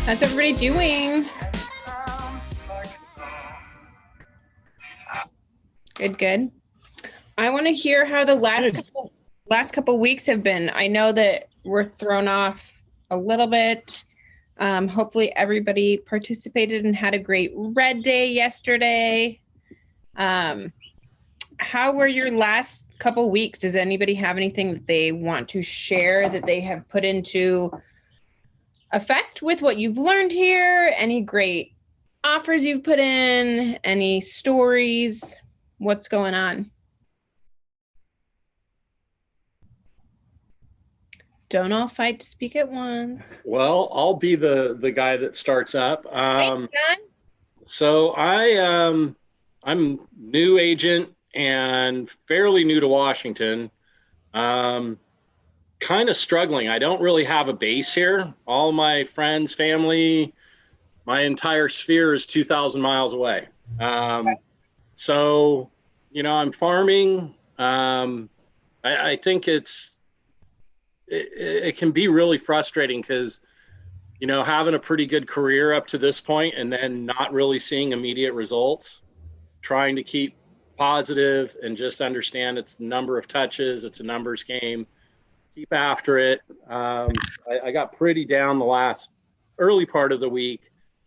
How's everybody doing? Good, good. I want to hear how the Good. last couple weeks have been. I know that we're thrown off a little bit. Hopefully everybody participated and had a great red day yesterday. Um, how were your last couple weeks? Does anybody have anything that they want to share that they have put into effect with what you've learned here? Any great offers you've put in? Any stories? What's going on? Don't all fight to speak at once. Well, I'll be the guy that starts up. Thanks, John. So I'm new agent and fairly new to Washington. Um, Kind of struggling. I don't really have a base here. All my friends, family, my entire sphere is 2,000 miles away. Um, so I'm farming. I think it can be really frustrating because having a pretty good career up to this point and then not really seeing immediate results, trying to keep positive and just understand it's the number of touches, it's a numbers game, keep after it. I got pretty down the last early part of the week.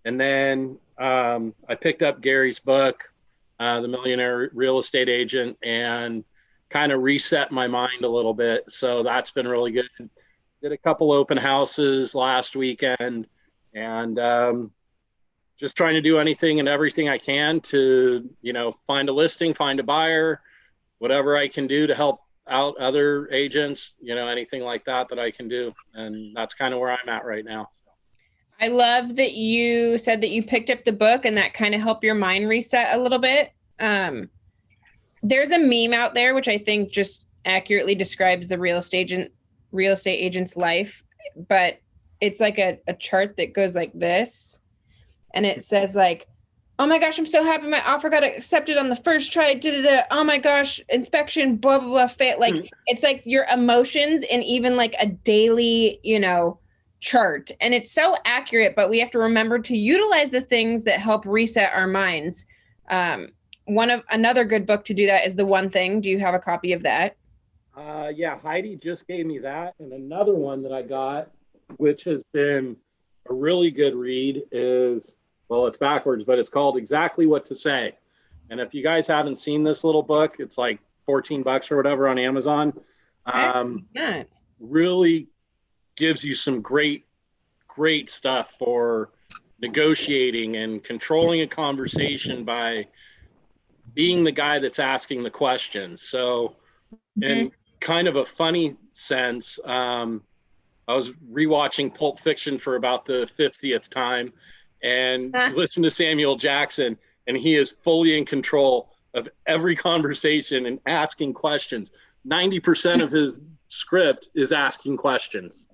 And then I picked up Gary's book, The Millionaire Real Estate Agent, and kind of reset my mind a little bit. So that's been really good. Did a couple open houses last weekend, and just trying to do anything and everything I can to, find a listing, find a buyer, whatever I can do to help out other agents, anything like that I can do. And that's kind of where I'm at right now. I love that you said that you picked up the book and that kind of helped your mind reset a little bit. There's a meme out there which I think just accurately describes the real estate agent's life, but it's like a chart that goes like this, and it says like, oh my gosh, I'm so happy my offer got accepted on the first try. Oh my gosh, inspection, blah blah blah. Like it's like your emotions and even like a daily, chart. And it's so accurate, but we have to remember to utilize the things that help reset our minds. Another good book to do that is The One Thing. Do you have a copy of that? Yeah, Heidi just gave me that. And another one that I got, which has been a really good read, is, well, it's backwards, but it's called Exactly What to Say. And if you guys haven't seen this little book, it's like 14 bucks or whatever on Amazon. Yeah. Really gives you some great stuff for negotiating and controlling a conversation by being the guy that's asking the questions. So, in kind of a funny sense, I was rewatching Pulp Fiction for about the 50th time and listened to Samuel Jackson, and he is fully in control of every conversation and asking questions. 90% of his script is asking questions.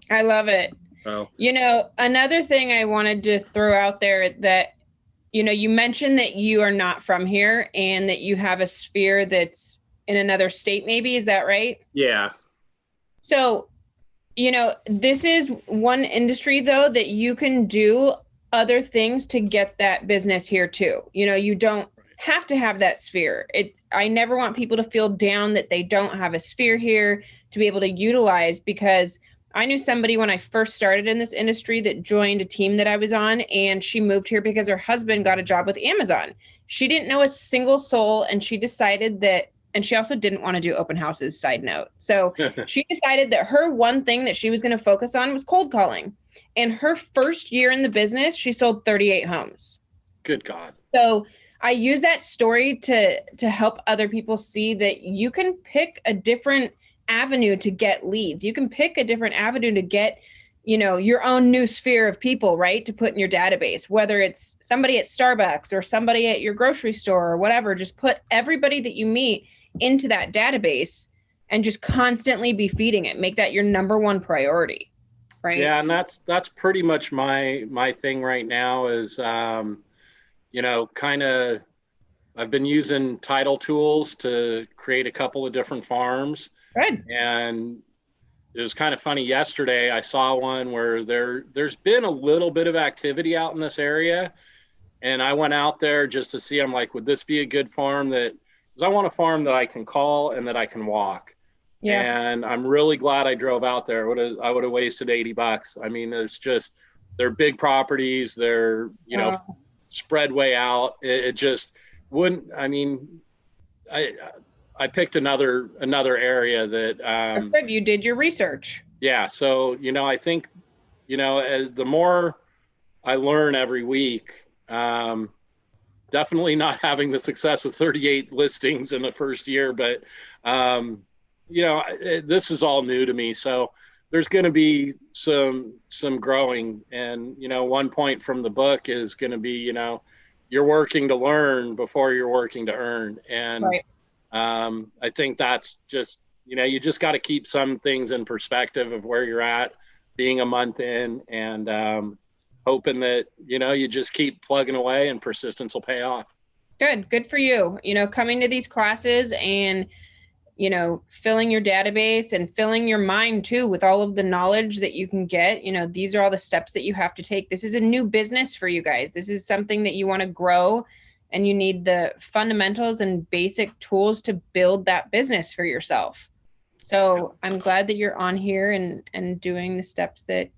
I love it. So, Another thing I wanted to throw out there that, you mentioned that you are not from here and that you have a sphere that's in another state, maybe. Is that right? yeah. So, this is one industry, though, that you can do other things to get that business here, too. You don't have to have that sphere. I never want people to feel down that they don't have a sphere here to be able to utilize, because I knew somebody when I first started in this industry that joined a team that I was on, and she moved here because her husband got a job with Amazon. She didn't know a single soul, and she decided that, and she also didn't want to do open houses, side note. So she decided that her one thing that she was going to focus on was cold calling. And her first year in the business, she sold 38 homes. Good God. So I use that story to help other people see that you can pick a different avenue to get leads. You can pick a different avenue to get, your own new sphere of people, right? To put in your database, whether it's somebody at Starbucks or somebody at your grocery store or whatever. Just put everybody that you meet into that database and just constantly be feeding it. Make that your number one priority, right? Yeah, and that's pretty much my thing right now is kind of, I've been using title tools to create a couple of different farms. Good. And it was kind of funny. Yesterday, I saw one where there's been a little bit of activity out in this area. And I went out there just to see, I'm like, would this be a good farm because I want a farm that I can call and that I can walk. Yeah. And I'm really glad I drove out there. I would have wasted $80. I mean, they're big properties. They're, spread way out. It just wouldn't, I mean, I picked another area that, you did your research. Yeah. So, I think, as the more I learn every week, definitely not having the success of 38 listings in the first year, but, this is all new to me. So there's going to be some growing, and, one point from the book is going to be, you're working to learn before you're working to earn. And, right. I think that's just, you just got to keep some things in perspective of where you're at, being a month in, and, hoping that, you just keep plugging away and persistence will pay off. Good for you. Coming to these classes and, filling your database and filling your mind too with all of the knowledge that you can get. These are all the steps that you have to take. This is a new business for you guys. This is something that you want to grow, and you need the fundamentals and basic tools to build that business for yourself. So I'm glad that you're on here and doing the steps that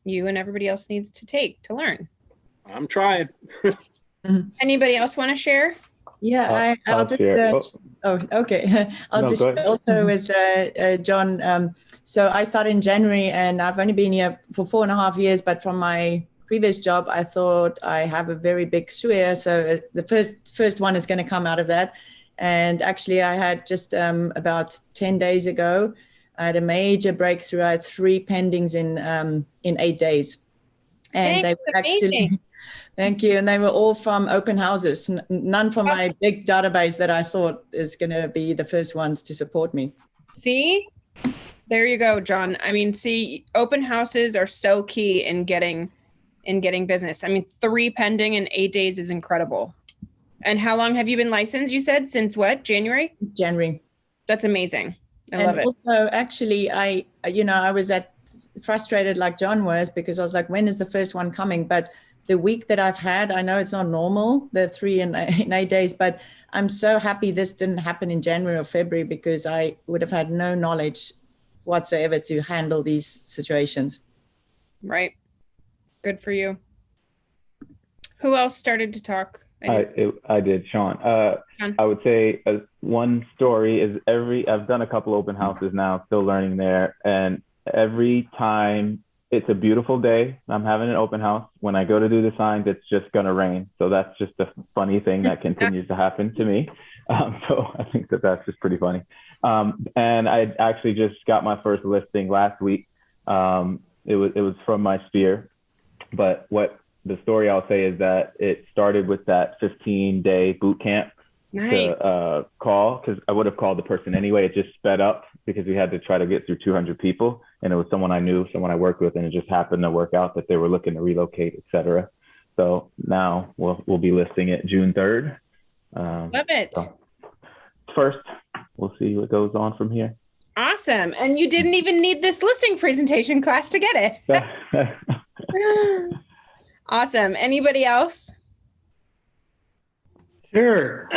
you and everybody else needs to take to learn. I'm trying. Anybody else want to share? Yeah, I'll just share. Okay. I'll just share also with John. So I started in January, and I've only been here for 4.5 years, but from my previous job, I thought I have a very big sphere. So the first one is going to come out of that. And actually I had just about 10 days ago, I had a major breakthrough. I had 3 pendings in 8 days. And they were actually, thank you. And they were all from open houses, none from my big database that I thought is going to be the first ones to support me. See, there you go, John. I mean, open houses are so key in getting business. I mean, 3 pending in 8 days is incredible. And how long have you been licensed? You said since what? January? January. That's amazing. I love it. Also, actually, I was frustrated like John was, because I was like, when is the first one coming? But the week that I've had, I know it's not normal, the 3 in 8 days, but I'm so happy this didn't happen in January or February, because I would have had no knowledge whatsoever to handle these situations. Right. Good for you. Who else started to talk? I did, Sean. I would say one story is I've done a couple open houses now, still learning there. And every time it's a beautiful day, I'm having an open house. When I go to do the signs, it's just going to rain. So that's just a funny thing that continues to happen to me. So I think that's just pretty funny. And I actually just got my first listing last week. It was from my sphere. But the story I'll say is that it started with that 15-day boot camp to call, because I would have called the person anyway. It just sped up because we had to try to get through 200 people, and it was someone I knew, someone I worked with, and it just happened to work out that they were looking to relocate, etc. So now we'll be listing it June 3rd. Love it. So first, we'll see what goes on from here. Awesome. And you didn't even need this listing presentation class to get it. Awesome. Anybody else? Sure.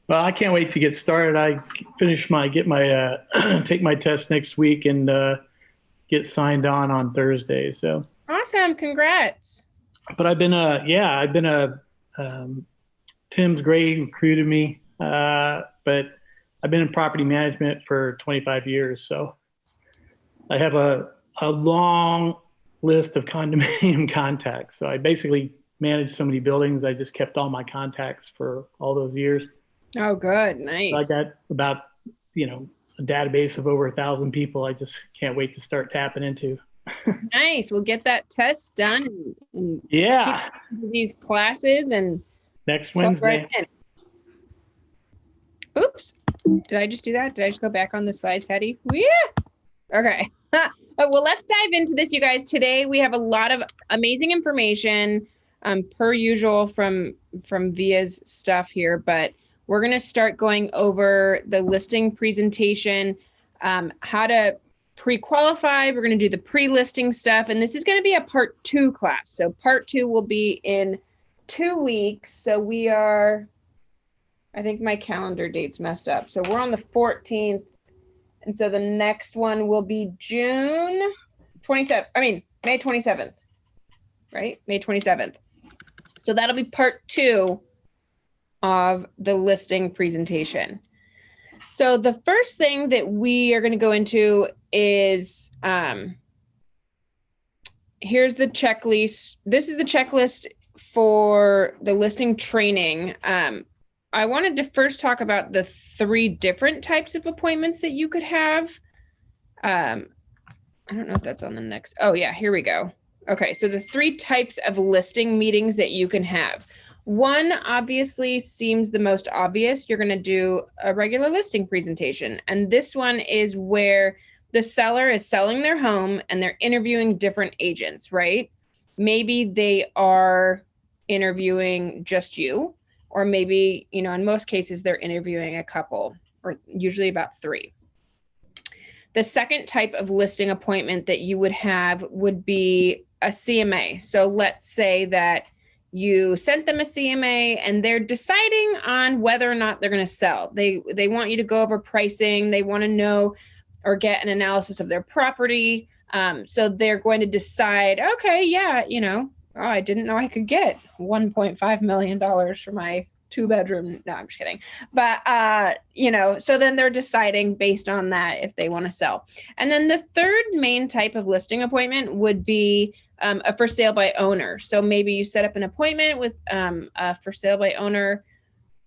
Well, I can't wait to get started. I take my test next week and get signed on Thursday. So awesome. Congrats. But Tim's great, recruited me. But I've been in property management for 25 years. So I have a long list of condominium contacts. So I basically managed so many buildings. I just kept all my contacts for all those years. Oh, good. Nice. So I got about, a database of over 1,000 people. I just can't wait to start tapping into. Nice. We'll get that test done and yeah, keep these classes and next Wednesday. Right. Oops. Did I just do that? Did I just go back on the slides, Hetty? Yeah. Okay. Well, let's dive into this, you guys. Today we have a lot of amazing information, per usual from Via's stuff here, but we're going to start going over the listing presentation, how to pre-qualified. We're going to do the pre-listing stuff. And this is going to be a part 2 class. So part 2 will be in 2 weeks. So we are, I think my calendar date's messed up. So we're on the 14th. And so the next one will be May 27th, right? May 27th. So that'll be part 2 of the listing presentation. So the first thing that we are going to go into is, here's the checklist. This is the checklist for the listing training. I wanted to first talk about the 3 different types of appointments that you could have. I don't know if that's on the next. Oh yeah, here we go. Okay, so the 3 types of listing meetings that you can have. One obviously seems the most obvious. You're going to do a regular listing presentation. And this one is where the seller is selling their home and they're interviewing different agents, right? Maybe they are interviewing just you, or maybe, in most cases, they're interviewing a couple, or usually about 3. The second type of listing appointment that you would have would be a CMA. So let's say that you sent them a CMA and they're deciding on whether or not they're going to sell. They want you to go over pricing. They want to know or get an analysis of their property. So they're going to decide, okay, yeah, I didn't know I could get $1.5 million for my 2-bedroom. No, I'm just kidding. But, so then they're deciding based on that if they want to sell. And then the third main type of listing appointment would be a for sale by owner. So maybe you set up an appointment with a for sale by owner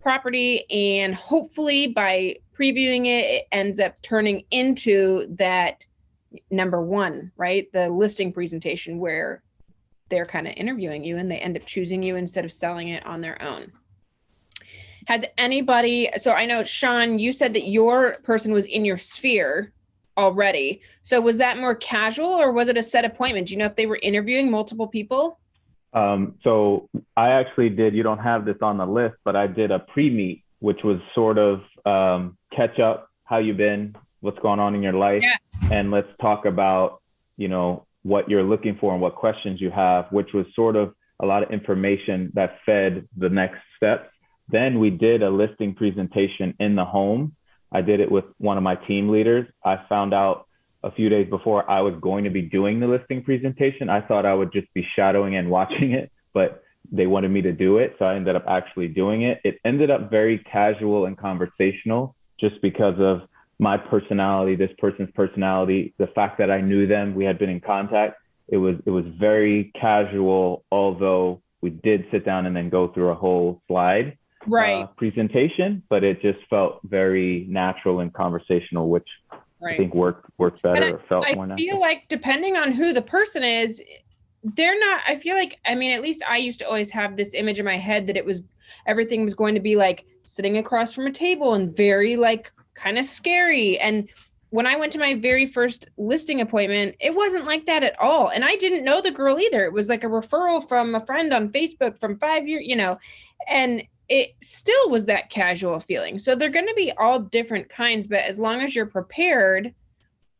property, and hopefully by previewing it, it ends up turning into that number 1, right? The listing presentation where they're kind of interviewing you and they end up choosing you instead of selling it on their own. Has anybody, so I know, Sean, you said that your person was in your sphere already. So was that more casual or was it a set appointment? Do you know if they were interviewing multiple people? So I actually did, you don't have this on the list, but I did a pre-meet, which was sort of catch up, how you been, what's going on in your life, and let's talk about, what you're looking for and what questions you have, which was sort of a lot of information that fed the next steps. Then we did a listing presentation in the home. I did it with one of my team leaders. I found out a few days before I was going to be doing the listing presentation. I thought I would just be shadowing and watching it, but they wanted me to do it. So I ended up actually doing it. It ended up very casual and conversational just because of my personality, this person's personality, the fact that I knew them, we had been in contact. It was very casual, although we did sit down and then go through a whole slide presentation, but it just felt very natural and conversational, which I think worked better, or felt more natural. I feel like depending on who the person is, they're not, I feel like, at least I used to always have this image in my head that everything was going to be like sitting across from a table and very like kind of scary. And when I went to my very first listing appointment, it wasn't like that at all. And I didn't know the girl either. It was like a referral from a friend on Facebook from 5 years, and it still was that casual feeling. So they're going to be all different kinds, but as long as you're prepared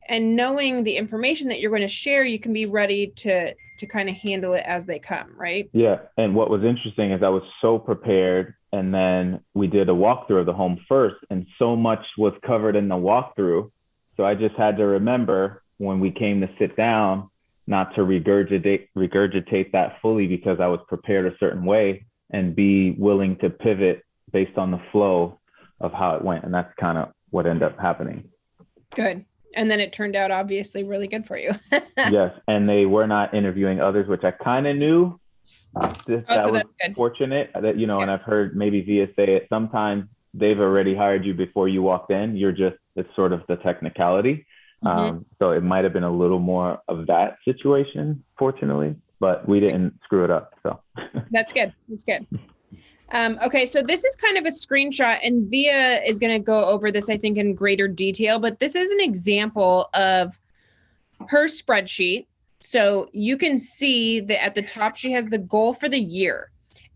and knowing the information that you're going to share, you can be ready to kind of handle it as they come, right? Yeah. And what was interesting is I was so prepared, and then we did a walkthrough of the home first, and so much was covered in the walkthrough. So I just had to remember when we came to sit down, not to regurgitate that fully, because I was prepared a certain way, and be willing to pivot based on the flow of how it went. And that's kind of what ended up happening. Good. And then it turned out obviously really good for you. Yes. And they were not interviewing others, which I kind of knew. That was fortunate that, and I've heard maybe Via say it, sometimes they've already hired you before you walked in. It's sort of the technicality. Mm-hmm. So it might've been a little more of that situation, fortunately, but we didn't screw it up. So that's good. That's good. Okay, so this is kind of a screenshot, and Via is going to go over this, I think, in greater detail, but this is an example of her spreadsheet. So you can see that at the top, she has the goal for the year.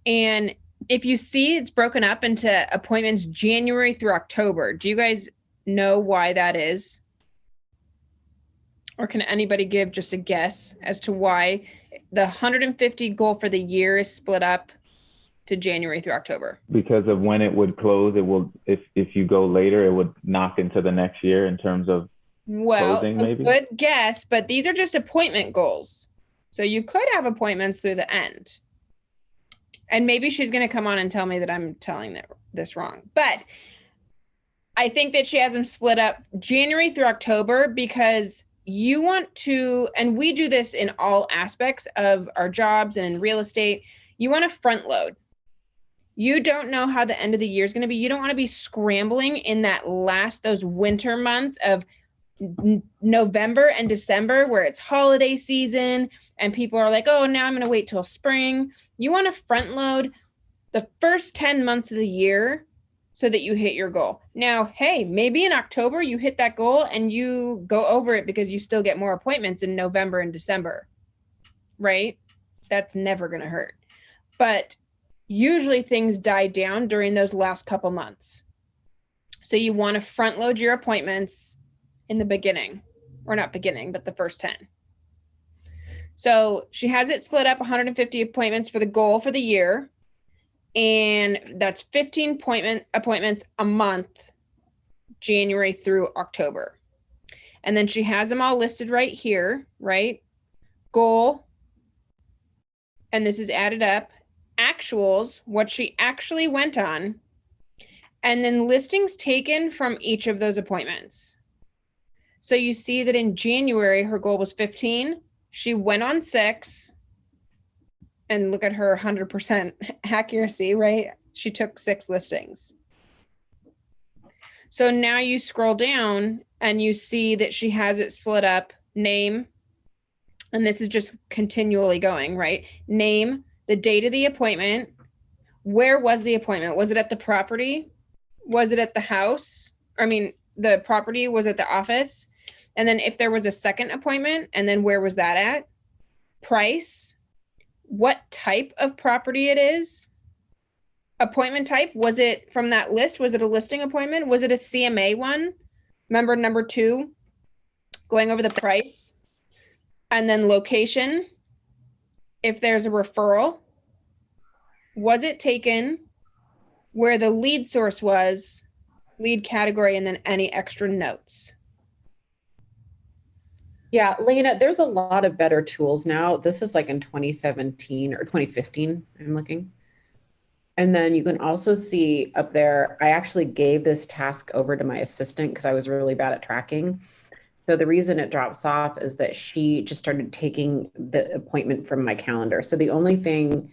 And if you see, it's broken up into appointments January through October. Do you guys know why that is? Or can anybody give just a guess as to why the 150 goal for the year is split up to January through October? Because of when it would close, it will, if you go later, it would knock into the next year in terms of closing, maybe? Good guess, but these are just appointment goals. So you could have appointments through the end. And maybe she's going to come on and tell me that I'm telling this wrong. But I think that she has them split up January through October because you want to, and we do this in all aspects of our jobs and in real estate, you want to front load. You don't know how the end of the year is going to be. You don't want to be scrambling in those winter months of November and December where it's holiday season and people are like, oh, now I'm going to wait till spring. You want to front load the first 10 months of the year so that you hit your goal. Now, hey, maybe in October you hit that goal and you go over it because you still get more appointments in November and December, right? That's never going to hurt. But usually things die down during those last couple months. So you want to front load your appointments in the beginning, or not beginning, but the first 10. So she has it split up 150 appointments for the goal for the year. And that's 15 appointments a month, January through October. And then she has them all listed right here, right? Goal. And this is added up. Actuals, what she actually went on. And then listings taken from each of those appointments. So you see that in January, her goal was 15. She went on 6. And look at her 100% accuracy, right? She took 6 listings. So now you scroll down and you see that she has it split up, name, and this is just continually going, right? Name, the date of the appointment, where was the appointment? Was it at the property? Was it at the house? The property was at the office. And then if there was a second appointment, and then where was that at? Price, what type of property it is, appointment type. Was it from that list? Was it a listing appointment? Was it a CMA one? Remember number 2, going over the price, and then location. If there's a referral, was it taken, where the lead source was, lead category, and then any extra notes. Yeah, Lena, there's a lot of better tools now. This is like in 2017 or 2015, I'm looking. And then you can also see up there, I actually gave this task over to my assistant because I was really bad at tracking. So the reason it drops off is that she just started taking the appointment from my calendar. So the only thing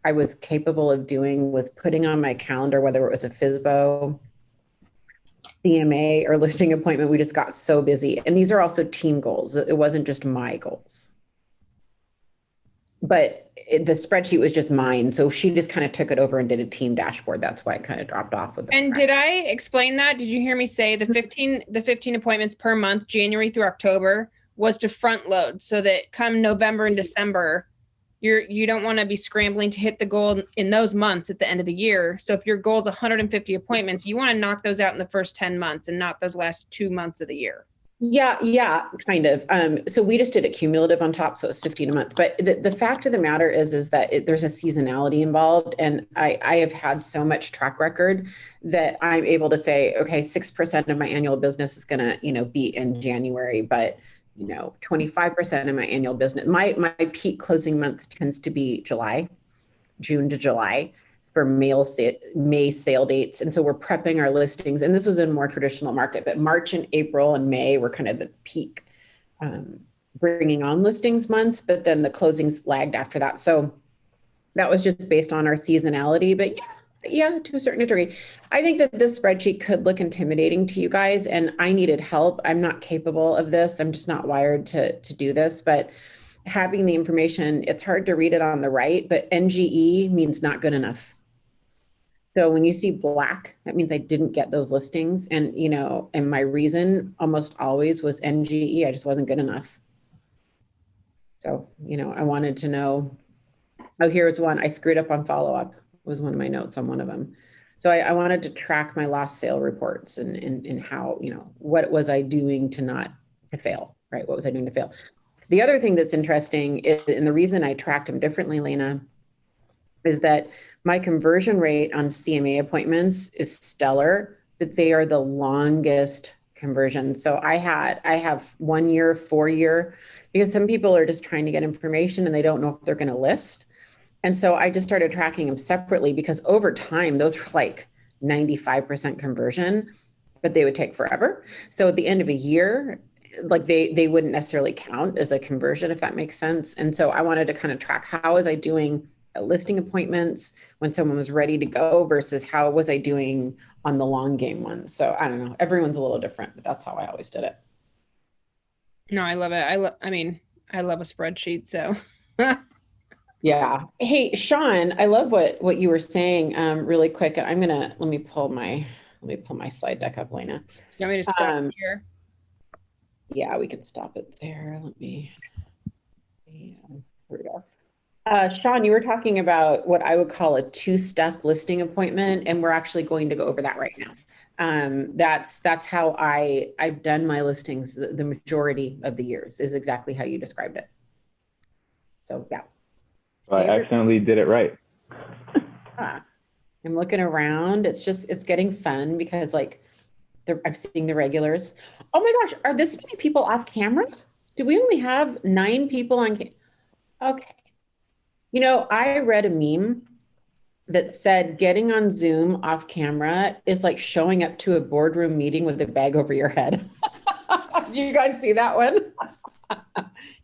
I was capable of doing was putting on my calendar, whether it was a FSBO, CMA, or listing appointment. We just got so busy. And these are also team goals. It wasn't just my goals. But the spreadsheet was just mine. So she just kind of took it over and did a team dashboard. That's why it kind of dropped off with And did I explain that? Did you hear me say the 15 appointments per month, January through October, was to front load so that come November and December, you don't want to be scrambling to hit the goal in those months at the end of the year. So if your goal is 150 appointments, you want to knock those out in the first 10 months and not those last 2 months of the year. Yeah, kind of. So we just did a cumulative on top, so it's 15 a month. But the fact of the matter is that there's a seasonality involved, and I have had so much track record that I'm able to say, okay, 6% of my annual business is going to, be in January, but 25% of my annual business, my peak closing month tends to be June to July. For May sale dates. And so we're prepping our listings. And this was in more traditional market, but March and April and May were kind of the peak bringing on listings months, but then the closings lagged after that. So that was just based on our seasonality. But yeah, to a certain degree. I think that this spreadsheet could look intimidating to you guys, and I needed help. I'm not capable of this. I'm just not wired to do this, but having the information, it's hard to read it on the right, but NGE means not good enough. So when you see black, that means I didn't get those listings. And, and my reason almost always was NGE. I just wasn't good enough. So, I wanted to know, here's one. I screwed up on follow-up was one of my notes on one of them. So I wanted to track my lost sale reports and how, what was I doing to fail? right? What was I doing to fail? The other thing that's interesting is, and the reason I tracked them differently, Lena, is that my conversion rate on CMA appointments is stellar, but they are the longest conversion. So I have 1 year, 4 year, because some people are just trying to get information and they don't know if they're going to list. And so I just started tracking them separately, because over time, those were like 95% conversion, but they would take forever. So at the end of a year, like they wouldn't necessarily count as a conversion, if that makes sense. And so I wanted to kind of track, how was I doing at listing appointments when someone was ready to go versus how was I doing on the long game ones. So I don't know, everyone's a little different, but that's how I always did it. No, I love it. I mean, I love a spreadsheet, so. Yeah. Hey, Sean, I love what you were saying really quick. And let me pull my slide deck up, Lena. You want me to stop here? Yeah, we can stop it there. Here we go. Sean, you were talking about what I would call a two-step listing appointment, and we're actually going to go over that right now. That's how I've done my listings the majority of the years, is exactly how you described it. So yeah. I accidentally did it right. I'm looking around. It's getting fun because like I'm seeing the regulars. Oh my gosh, are this many people off camera? Do we only have 9 people on camera? Okay. You know, I read a meme that said getting on Zoom off camera is like showing up to a boardroom meeting with a bag over your head. Did you guys see that one?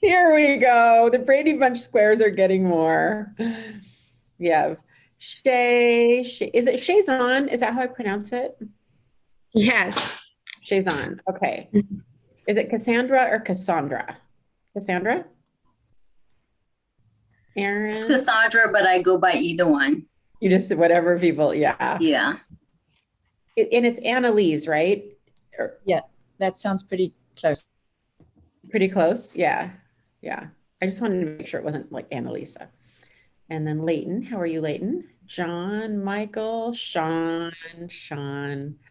Here we go. The Brady Bunch squares are getting more. Yeah. Shay, is it Shayzon? Is that how I pronounce it? Yes. Shayzon. Okay. Is it Cassandra or Cassandra? Cassandra? Aaron? It's Cassandra, but I go by either one. You just, whatever people, yeah. Yeah. And it's Annalise, right? Yeah, that sounds pretty close. Pretty close, yeah. Yeah. I just wanted to make sure it wasn't like Annalisa. And then Leighton, how are you, Leighton? John, Michael, Sean.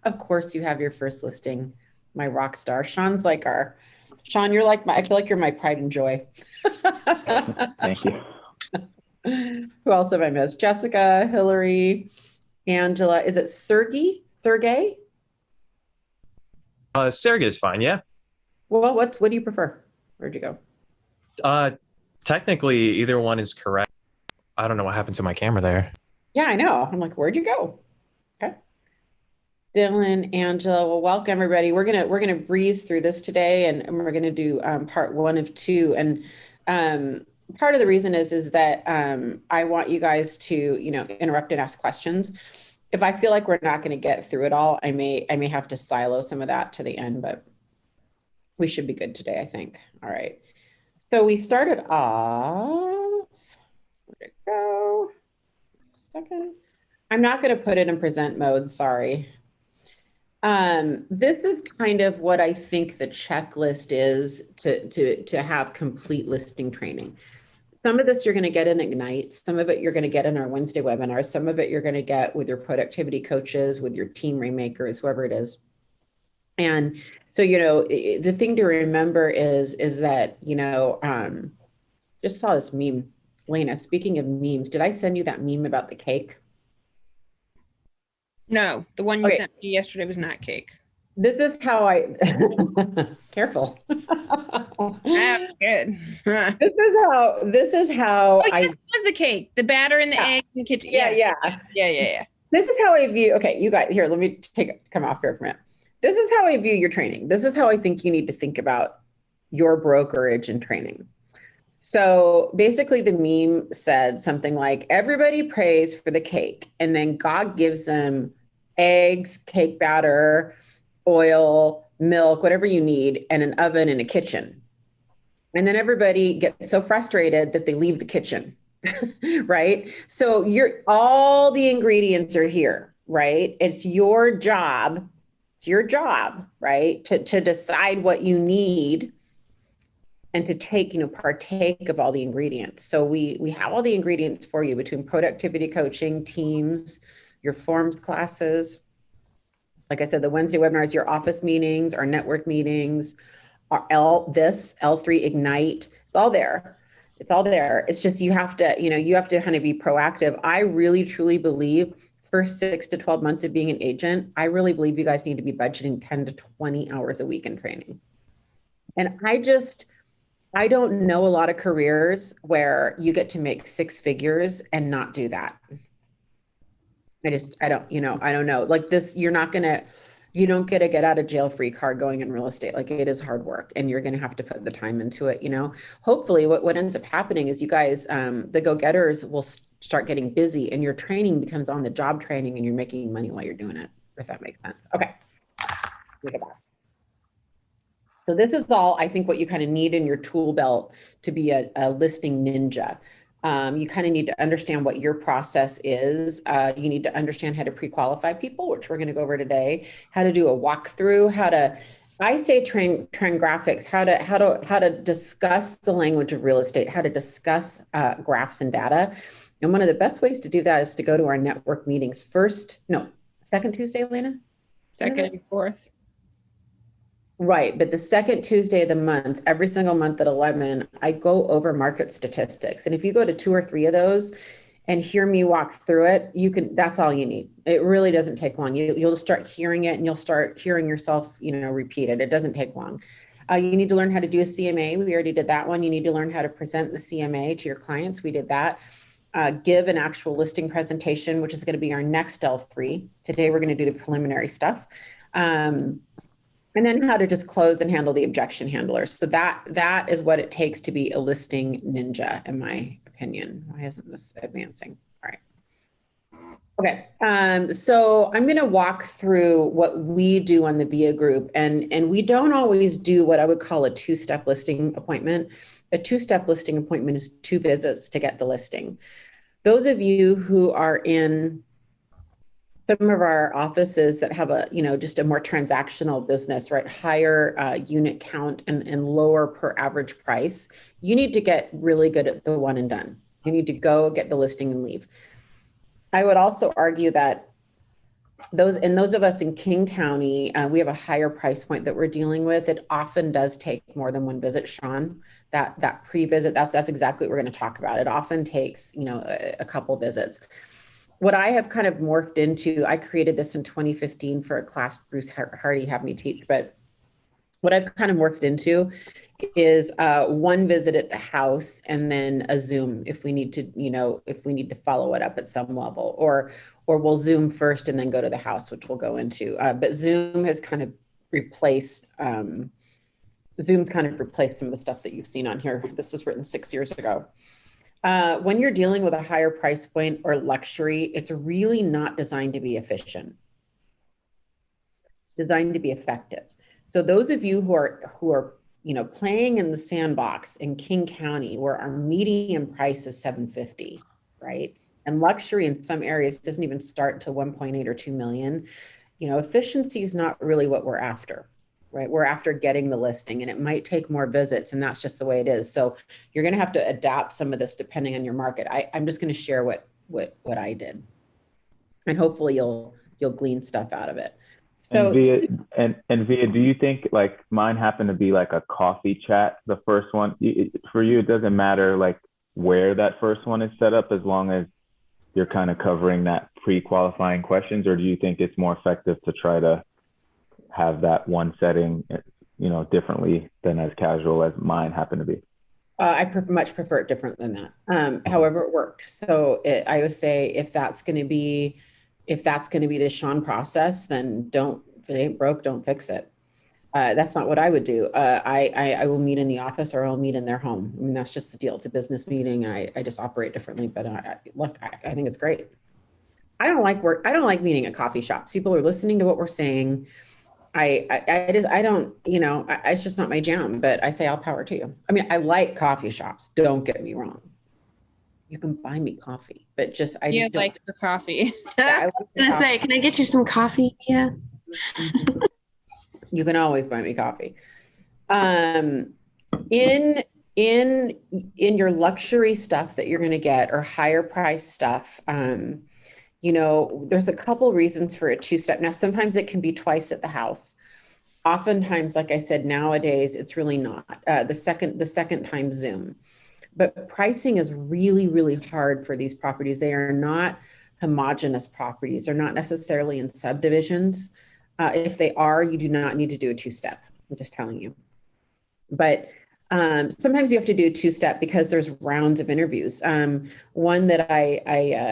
Of course you have your first listing, my rock star. Sean, you're like I feel like you're my pride and joy. Thank you. Who else have I missed? Jessica, Hillary, Angela. Is it Sergey? Sergey is fine, yeah. Well, what do you prefer? Where'd you go? Technically, either one is correct. I don't know what happened to my camera there. Yeah, I know. I'm like, where'd you go? Okay. Dylan, Angela. Well, welcome everybody. We're gonna breeze through this today, and we're gonna do part 1 of 2. And part of the reason is that I want you guys to interrupt and ask questions. If I feel like we're not going to get through it all, I may have to silo some of that to the end, but we should be good today, I think. All right. So we started off. Where'd it go? Second. I'm not going to put it in present mode. Sorry. This is kind of what I think the checklist is to have complete listing training. Some of this you're going to get in Ignite. Some of it you're going to get in our Wednesday webinars. Some of it you're going to get with your productivity coaches, with your team rainmakers, whoever it is. And so, the thing to remember is that, just saw this meme. Lena, speaking of memes, did I send you that meme about the cake? No, the one you sent me yesterday was not cake. This is how careful. That's good. This is how oh, yes, it was the cake, the batter and the egg in the kitchen. Yeah. This is how I view, okay, you guys, here, let me come off here for a minute. This is how I view your training. This is how I think you need to think about your brokerage and training. So basically the meme said something like, everybody prays for the cake, and then God gives them eggs, cake batter, oil, milk, whatever you need, and an oven and a kitchen. And then everybody gets so frustrated that they leave the kitchen, right? So all the ingredients are here, right? It's your job, right? To decide what you need and to partake of all the ingredients. So we have all the ingredients for you between productivity coaching, teams, your forms classes. Like I said, the Wednesday webinars, your office meetings, our network meetings, L3 Ignite, it's all there. It's all there. It's just, you have to kind of be proactive. I really, truly believe first 6 to 12 months of being an agent, I really believe you guys need to be budgeting 10 to 20 hours a week in training. And I don't know a lot of careers where you get to make 6 figures and not do that. I don't know. Like this, you don't get a get out of jail free card going in real estate. Like it is hard work and you're going to have to put the time into it. Hopefully what ends up happening is you guys, the go-getters will start getting busy and your training becomes on the job training and you're making money while you're doing it, if that makes sense. Okay. So this is all, I think, what you kind of need in your tool belt to be a listing ninja. You kind of need to understand what your process is. You need to understand how to pre-qualify people, which we're going to go over today, how to do a walkthrough, I say train graphics, how to discuss the language of real estate, how to discuss graphs and data. And one of the best ways to do that is to go to our network meetings second Tuesday, Elena? Second and fourth. Right, but the second Tuesday of the month, every single month at 11, I go over market statistics. And if you go to 2 or 3 of those and hear me walk through it, that's all you need. It really doesn't take long. You'll start hearing it and you'll start hearing yourself, repeat it. It doesn't take long. You need to learn how to do a CMA. We already did that one. You need to learn how to present the CMA to your clients. We did that. Give an actual listing presentation, which is going to be our next L3. Today, we're going to do the preliminary stuff. And then how to just close and handle the objection handlers. So that is what it takes to be a listing ninja, in my opinion. Why isn't this advancing? All right. Okay, so I'm going to walk through what we do on the VIA group. And we don't always do what I would call a 2-step listing appointment. A 2-step listing appointment is 2 visits to get the listing. Those of you who are in some of our offices that have just a more transactional business, right? Higher unit count and lower per average price. You need to get really good at the one and done. You need to go get the listing and leave. I would also argue that those of us in King County, we have a higher price point that we're dealing with. It often does take more than 1 visit, Sean. That pre-visit, that's exactly what we're going to talk about. It often takes, a couple visits. What I have kind of morphed into, I created this in 2015 for a class Bruce Hardy had me teach, but what I've kind of morphed into is 1 visit at the house and then a Zoom if we need to follow it up at some level, or we'll Zoom first and then go to the house, which we'll go into. But Zoom has kind of replaced, Zoom's kind of replaced some of the stuff that you've seen on here. This was written 6 years ago. When you're dealing with a higher price point or luxury, it's really not designed to be efficient. It's designed to be effective. So those of you who are playing in the sandbox in King County, where our median price is $750, right? And luxury in some areas doesn't even start to 1.8 or 2 million. Efficiency is not really what we're after. Right? We're after getting the listing, and it might take more visits, and that's just the way it is. So you're going to have to adapt some of this depending on your market. I'm just going to share what I did, and hopefully you'll glean stuff out of it. So and Via, do you think, like, mine happened to be like a coffee chat, the first one? For you, it doesn't matter like where that first one is set up, as long as you're kind of covering that pre-qualifying questions, or do you think it's more effective to try to have that one setting, differently than as casual as mine happened to be? I much prefer it different than that. However, it worked. So I would say if that's going to be the Sean process, then if it ain't broke, don't fix it. That's not what I would do. I will meet in the office, or I'll meet in their home. I mean, that's just the deal. It's a business meeting, and I just operate differently. But I think it's great. I don't like meeting at coffee shops. People are listening to what we're saying. It's just not my jam, but I say all power to you. I mean, I like coffee shops. Don't get me wrong. You can buy me coffee, but I just don't like the coffee. I was going to say, can I get you some coffee? Yeah. You can always buy me coffee. In your luxury stuff that you're going to get, or higher price stuff, there's a couple reasons for a 2-step. Now, sometimes it can be twice at the house. Oftentimes, like I said, nowadays, it's really not. The second time Zoom. But pricing is really, really hard for these properties. They are not homogeneous properties. They're not necessarily in subdivisions. If they are, you do not need to do a two-step. I'm just telling you. But sometimes you have to do a two-step because there's rounds of interviews. One that I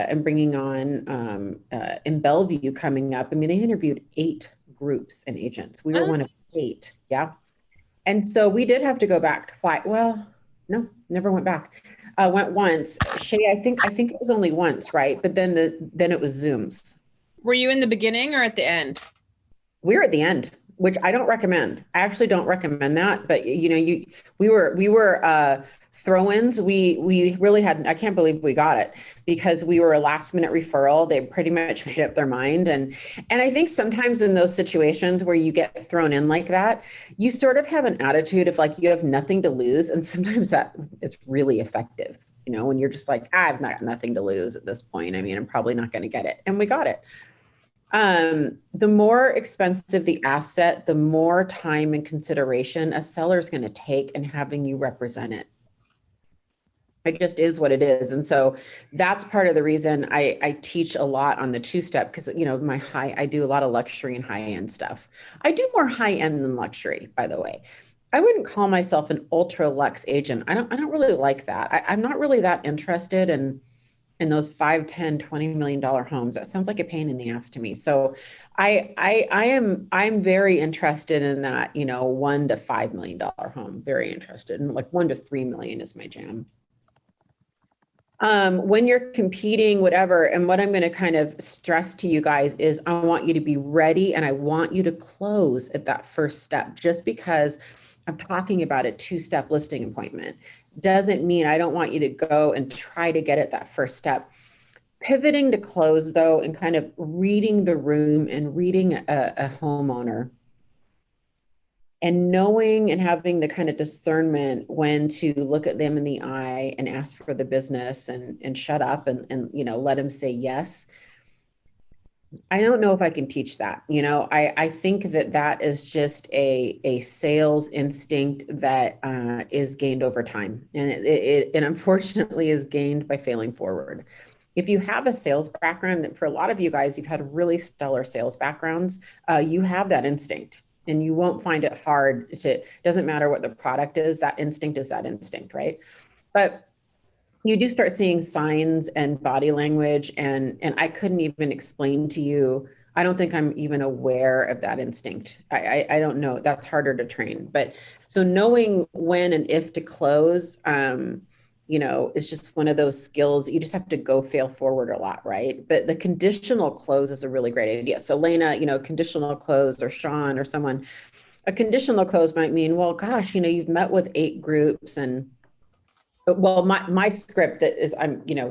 am bringing on in Bellevue coming up. I mean, they interviewed 8 groups and agents. We were one of 8. Yeah. And so we did have to go back twice. Well, no, never went back. Went once. Shay, I think it was only once, right? But then it was Zooms. Were you in the beginning or at the end? We were at the end, which I don't recommend. I actually don't recommend that. But we were throw-ins. We really had. I can't believe we got it because we were a last-minute referral. They pretty much made up their mind, and I think sometimes in those situations where you get thrown in like that, you sort of have an attitude of like you have nothing to lose, and sometimes that it's really effective. When you're just like, I've got nothing to lose at this point. I mean, I'm probably not going to get it, and we got it. The more expensive the asset, the more time and consideration a seller is going to take in having you represent it. It just is what it is. And so that's part of the reason I teach a lot on the two-step because, I do a lot of luxury and high-end stuff. I do more high-end than luxury, by the way. I wouldn't call myself an ultra luxe agent. I don't really like that. I'm not really that interested in those $5, $10, $20 million homes. That sounds like a pain in the ass to me. So I'm very interested in that, $1 to $5 million home. Very interested. And like $1 to $3 million is my jam. When you're competing, whatever, and what I'm going to kind of stress to you guys is I want you to be ready and I want you to close at that first step. Just because I'm talking about a two-step listing appointment doesn't mean I don't want you to go and try to get at that first step. Pivoting to close, though, and kind of reading the room and reading a homeowner and knowing and having the kind of discernment when to look at them in the eye and ask for the business and shut up and let them say yes. I don't know if I can teach that. I think that is just a sales instinct that is gained over time. And it unfortunately is gained by failing forward. If you have a sales background, for a lot of you guys, you've had really stellar sales backgrounds, you have that instinct. And you won't find it hard doesn't matter what the product is, that instinct is that instinct, right? But you do start seeing signs and body language, and I couldn't even explain to you, I don't think I'm even aware of that instinct. I don't know, that's harder to train. But so knowing when and if to close, is just one of those skills. You just have to go fail forward a lot, right? But the conditional close is a really great idea. So Lena, conditional close, or Sean or someone, a conditional close might mean, well, gosh, you've met with 8 groups and, well, my script that is,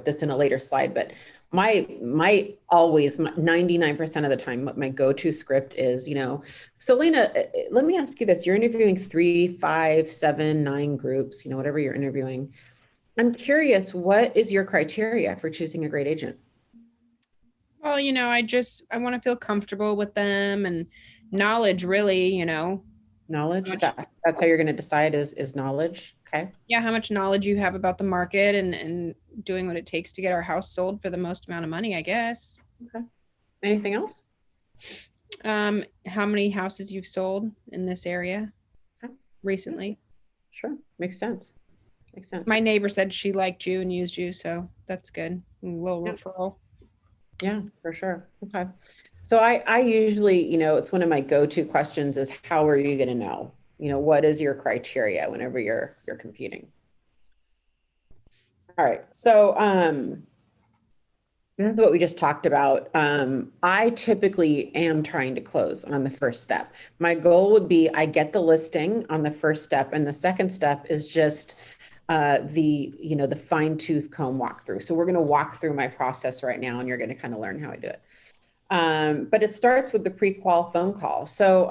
that's in a later slide, but my always 99% of the time, my go-to script is, so Lena, let me ask you this. You're interviewing 3, 5, 7, 9 groups, whatever you're interviewing. I'm curious, what is your criteria for choosing a great agent? Well, I want to feel comfortable with them, and knowledge, really, Knowledge? That's how you're going to decide is knowledge? Okay. Yeah, how much knowledge you have about the market and doing what it takes to get our house sold for the most amount of money, I guess. Okay. Anything else? How many houses you've sold in this area recently? Sure. Makes sense. Makes sense. My neighbor said she liked you and used you, so that's good. A little referral. Yeah, for sure. Okay. So I usually, it's one of my go-to questions is, how are you going to know? What is your criteria whenever you're competing? All right. So this is what we just talked about. I typically am trying to close on the first step. My goal would be I get the listing on the first step, and the second step is just the fine tooth comb walkthrough. So we're going to walk through my process right now, and you're going to kind of learn how I do it. But it starts with the pre-qual phone call. So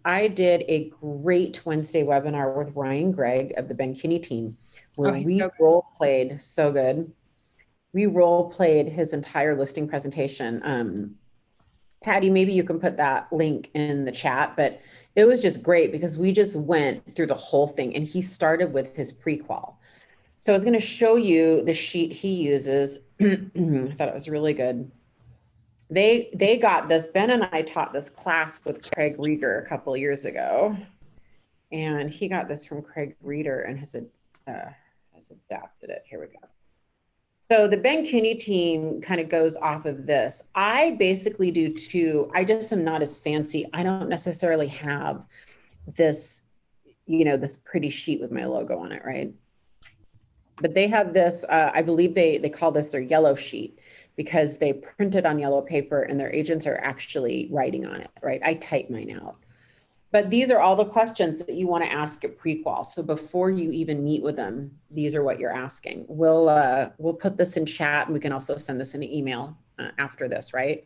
I did a great Wednesday webinar with Ryan Gregg of the Ben Kinney team, where we role played so good. We role played his entire listing presentation. Patty, maybe you can put that link in the chat, but it was just great because we just went through the whole thing and he started with his prequal. So it's going to show you the sheet he uses. I thought it was really good. They got this, Ben and I taught this class with Craig Rieger a couple of years ago. And he got this from Craig Reeder and has adapted it. Here we go. So the Ben Kinney team kind of goes off of this. I basically do too. I just am not as fancy. I don't necessarily have this, this pretty sheet with my logo on it, right? But they have this, I believe they call this their yellow sheet because they print it on yellow paper and their agents are actually writing on it, right? I type mine out. But these are all the questions that you want to ask at pre-qual. So before you even meet with them, these are what you're asking. We'll put this in chat and we can also send this in an email after this, right?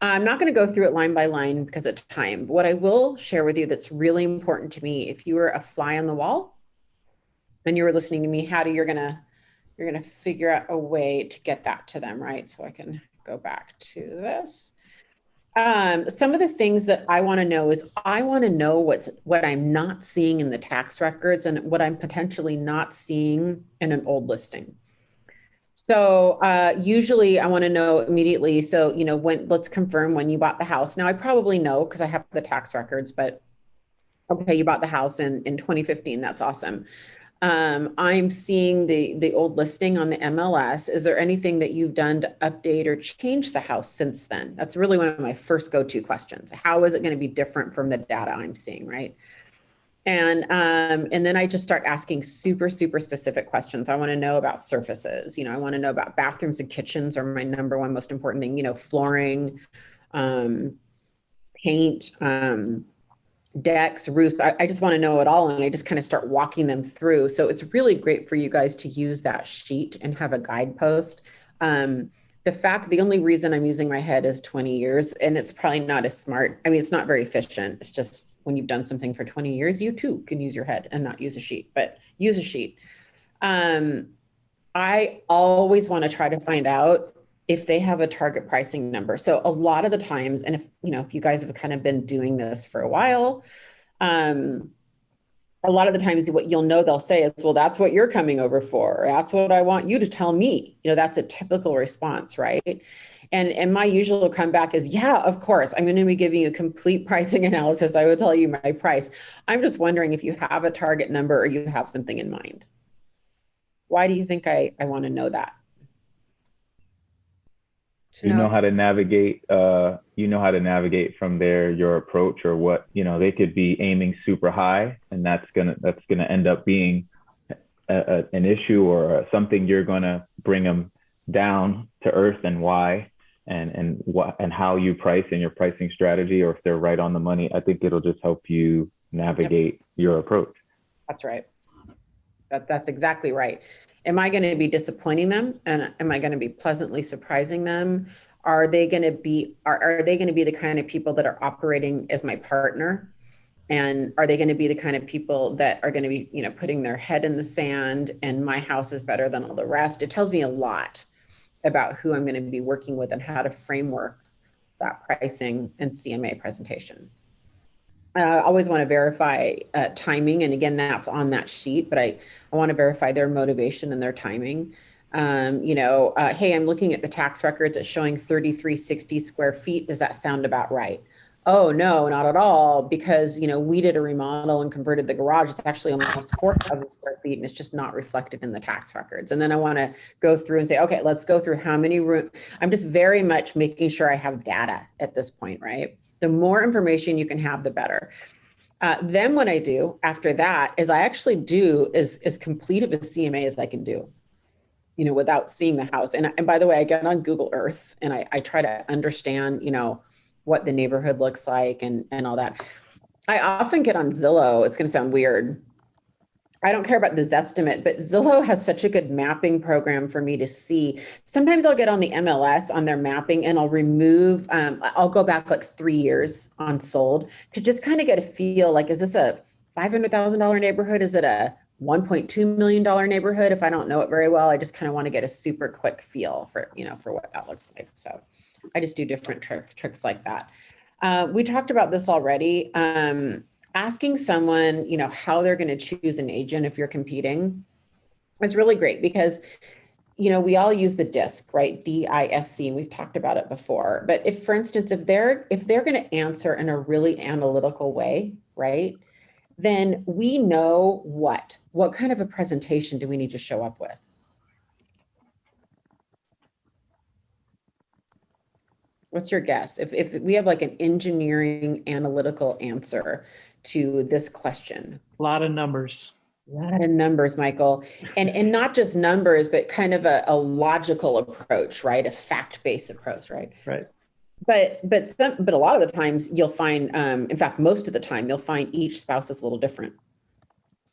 I'm not going to go through it line by line because of time. What I will share with you that's really important to me, if you were a fly on the wall and you were listening to me, Hattie, you're gonna figure out a way to get that to them, right? So I can go back to this. Some of the things that I want to know is I want to know what I'm not seeing in the tax records and what I'm potentially not seeing in an old listing. So usually I want to know immediately. So, let's confirm when you bought the house. Now I probably know because I have the tax records, but okay, you bought the house in 2015. That's awesome. I'm seeing the old listing on the MLS. Is there anything that you've done to update or change the house since then? That's really one of my first go-to questions. How is it going to be different from the data I'm seeing, right? And then I just start asking super, super specific questions. I want to know about surfaces. I want to know about bathrooms and kitchens are my number one most important thing. Flooring, paint, decks, roofs. I just want to know it all. And I just kind of start walking them through. So it's really great for you guys to use that sheet and have a guidepost. The only reason I'm using my head is 20 years and it's probably not as smart. I mean, it's not very efficient. It's just when you've done something for 20 years, you too can use your head and not use a sheet, but use a sheet. I always want to try to find out if they have a target pricing number. So a lot of the times, and if you guys have kind of been doing this for a while, a lot of the times what you'll know they'll say is, well, that's what you're coming over for. That's what I want you to tell me. That's a typical response, right? And my usual comeback is, yeah, of course, I'm going to be giving you a complete pricing analysis. I will tell you my price. I'm just wondering if you have a target number or you have something in mind. Why do you think I want to know that? You know how to navigate from there, your approach or what, they could be aiming super high and that's gonna end up being an issue or something you're gonna bring them down to earth, and why and what and how you price and your pricing strategy, or if they're right on the money. I think it'll just help you navigate your approach. That's right. That's exactly right. Am I going to be disappointing them, and am I going to be pleasantly surprising them? Are they going to be the kind of people that are operating as my partner? And are they going to be the kind of people that are going to be, putting their head in the sand and my house is better than all the rest? It tells me a lot about who I'm going to be working with and how to framework that pricing and CMA presentation. I always want to verify timing. And again, that's on that sheet, but I want to verify their motivation and their timing. Hey, I'm looking at the tax records. It's showing 3,360 square feet. Does that sound about right? Oh, no, not at all. Because, we did a remodel and converted the garage. It's actually almost 4,000 square feet and it's just not reflected in the tax records. And then I want to go through and say, okay, let's go through how many rooms. I'm just very much making sure I have data at this point, right? The more information you can have, the better. Then what I do after that is I actually do as complete of a CMA as I can do, without seeing the house. And by the way, I get on Google Earth and I try to understand, what the neighborhood looks like and all that. I often get on Zillow. It's going to sound weird. I don't care about the Zestimate, but Zillow has such a good mapping program for me to see. Sometimes I'll get on the MLS on their mapping and I'll remove, I'll go back like 3 years on sold to just kind of get a feel, like, is this a $500,000 neighborhood? Is it a $1.2 million neighborhood? If I don't know it very well, I just kind of want to get a super quick feel for, for what that looks like. So I just do different tricks like that. We talked about this already. Asking someone, you know, how they're going to choose an agent if you're competing is really great because, you know, we all use the DISC, right? DISC, and we've talked about it before. But if, for instance, if they're going to answer in a really analytical way, right, then we know what kind of a presentation do we need to show up with? What's your guess? If we have like an engineering analytical answer to this question. A lot of numbers. A lot of numbers, Michael. And not just numbers, but kind of a logical approach, right? A fact-based approach, right? Right. But a lot of the times you'll find, in fact, most of the time, you'll find each spouse is a little different,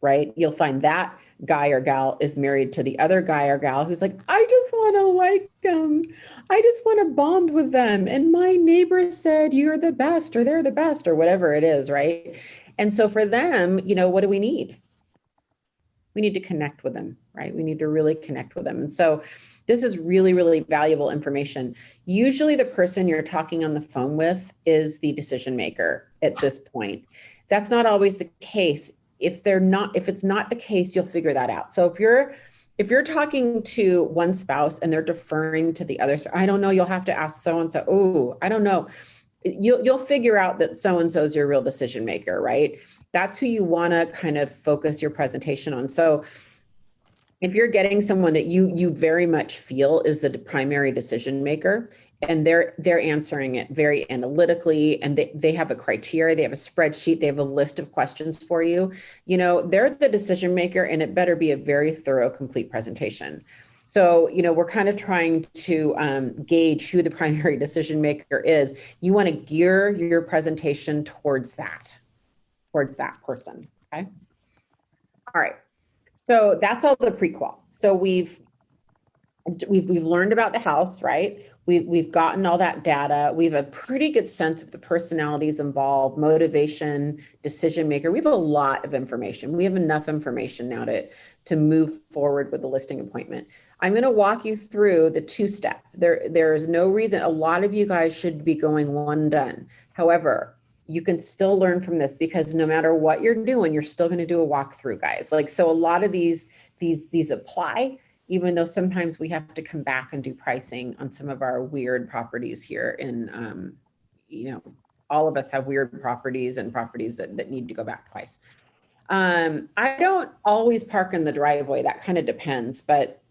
right? You'll find that guy or gal is married to the other guy or gal who's like, I just want to like them. I just want to bond with them. And my neighbor said, you're the best, or they're the best, or whatever it is, right? And so for them, you know, what do we need? We need to connect with them, right? We need to really connect with them. And so this is really, really valuable information. Usually the person you're talking on the phone with is the decision maker at this point. That's not always the case. If it's not the case, you'll figure that out. So if you're talking to one spouse and they're deferring to the other, I don't know, you'll have to ask so-and-so, oh, I don't know. You'll figure out that so-and-so is your real decision maker, right? That's who you want to kind of focus your presentation on. So if you're getting someone that you very much feel is the primary decision maker, and they're answering it very analytically, and they have a criteria, they have a spreadsheet, they have a list of questions for you, you know, they're the decision maker, and it better be a very thorough, complete presentation. So, you know, we're kind of trying to gauge who the primary decision maker is. You want to gear your presentation towards that person, okay? All right, so that's all the prequal. So we've learned about the house, right? We've gotten all that data. We have a pretty good sense of the personalities involved, motivation, decision maker. We have a lot of information. We have enough information now to move forward with the listing appointment. I'm going to walk you through the two-step. There is no reason. A lot of you guys should be going one done. However, you can still learn from this because no matter what you're doing, you're still going to do a walkthrough, guys. Like, so a lot of these apply, even though sometimes we have to come back and do pricing on some of our weird properties here in, you know, all of us have weird properties and properties that need to go back twice. I don't always park in the driveway. That kind of depends, but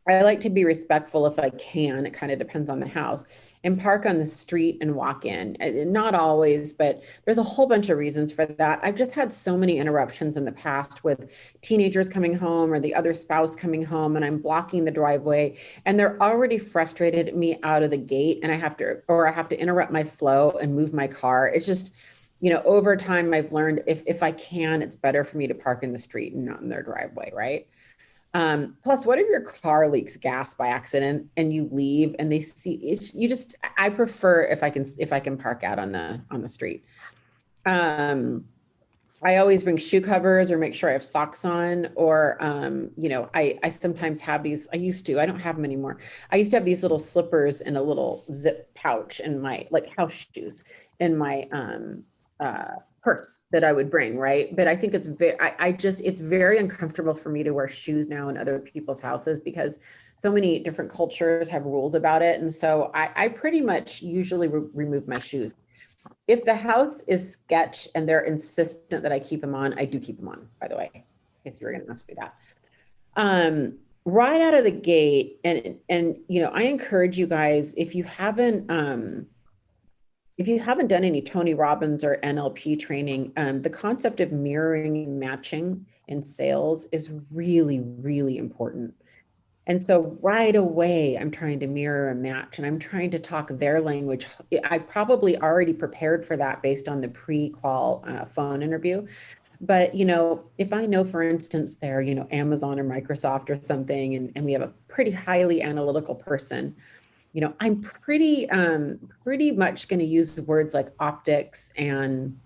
I like to be respectful if I can. It kind of depends on the house. And park on the street and walk in. Not always, but there's a whole bunch of reasons for that. I've just had so many interruptions in the past with teenagers coming home or the other spouse coming home, and I'm blocking the driveway, and they're already frustrated at me out of the gate, and I have to interrupt my flow and move my car. It's just, you know, over time I've learned if I can, it's better for me to park in the street and not in their driveway, right? Plus, what if your car leaks gas by accident and you leave and they see it? I prefer if I can park out on the street. I always bring shoe covers or make sure I have socks on, or, you know, I sometimes have these, I don't have them anymore. I used to have these little slippers in a little zip pouch in my, like, house shoes in my, purse that I would bring, right? But I think it's it's very uncomfortable for me to wear shoes now in other people's houses because so many different cultures have rules about it. And so I pretty much usually remove my shoes. If the house is sketch and they're insistent that I keep them on, I do keep them on, by the way, in case you were gonna ask me that. Right out of the gate, and you know, I encourage you guys, if you haven't done any Tony Robbins or NLP training, the concept of mirroring and matching in sales is really, really important. And so right away, I'm trying to mirror and match, and I'm trying to talk their language. I probably already prepared for that based on the pre-qual phone interview. But, you know, if I know, for instance, they're, you know, Amazon or Microsoft or something, and we have a pretty highly analytical person, you know, I'm pretty much going to use words like optics and,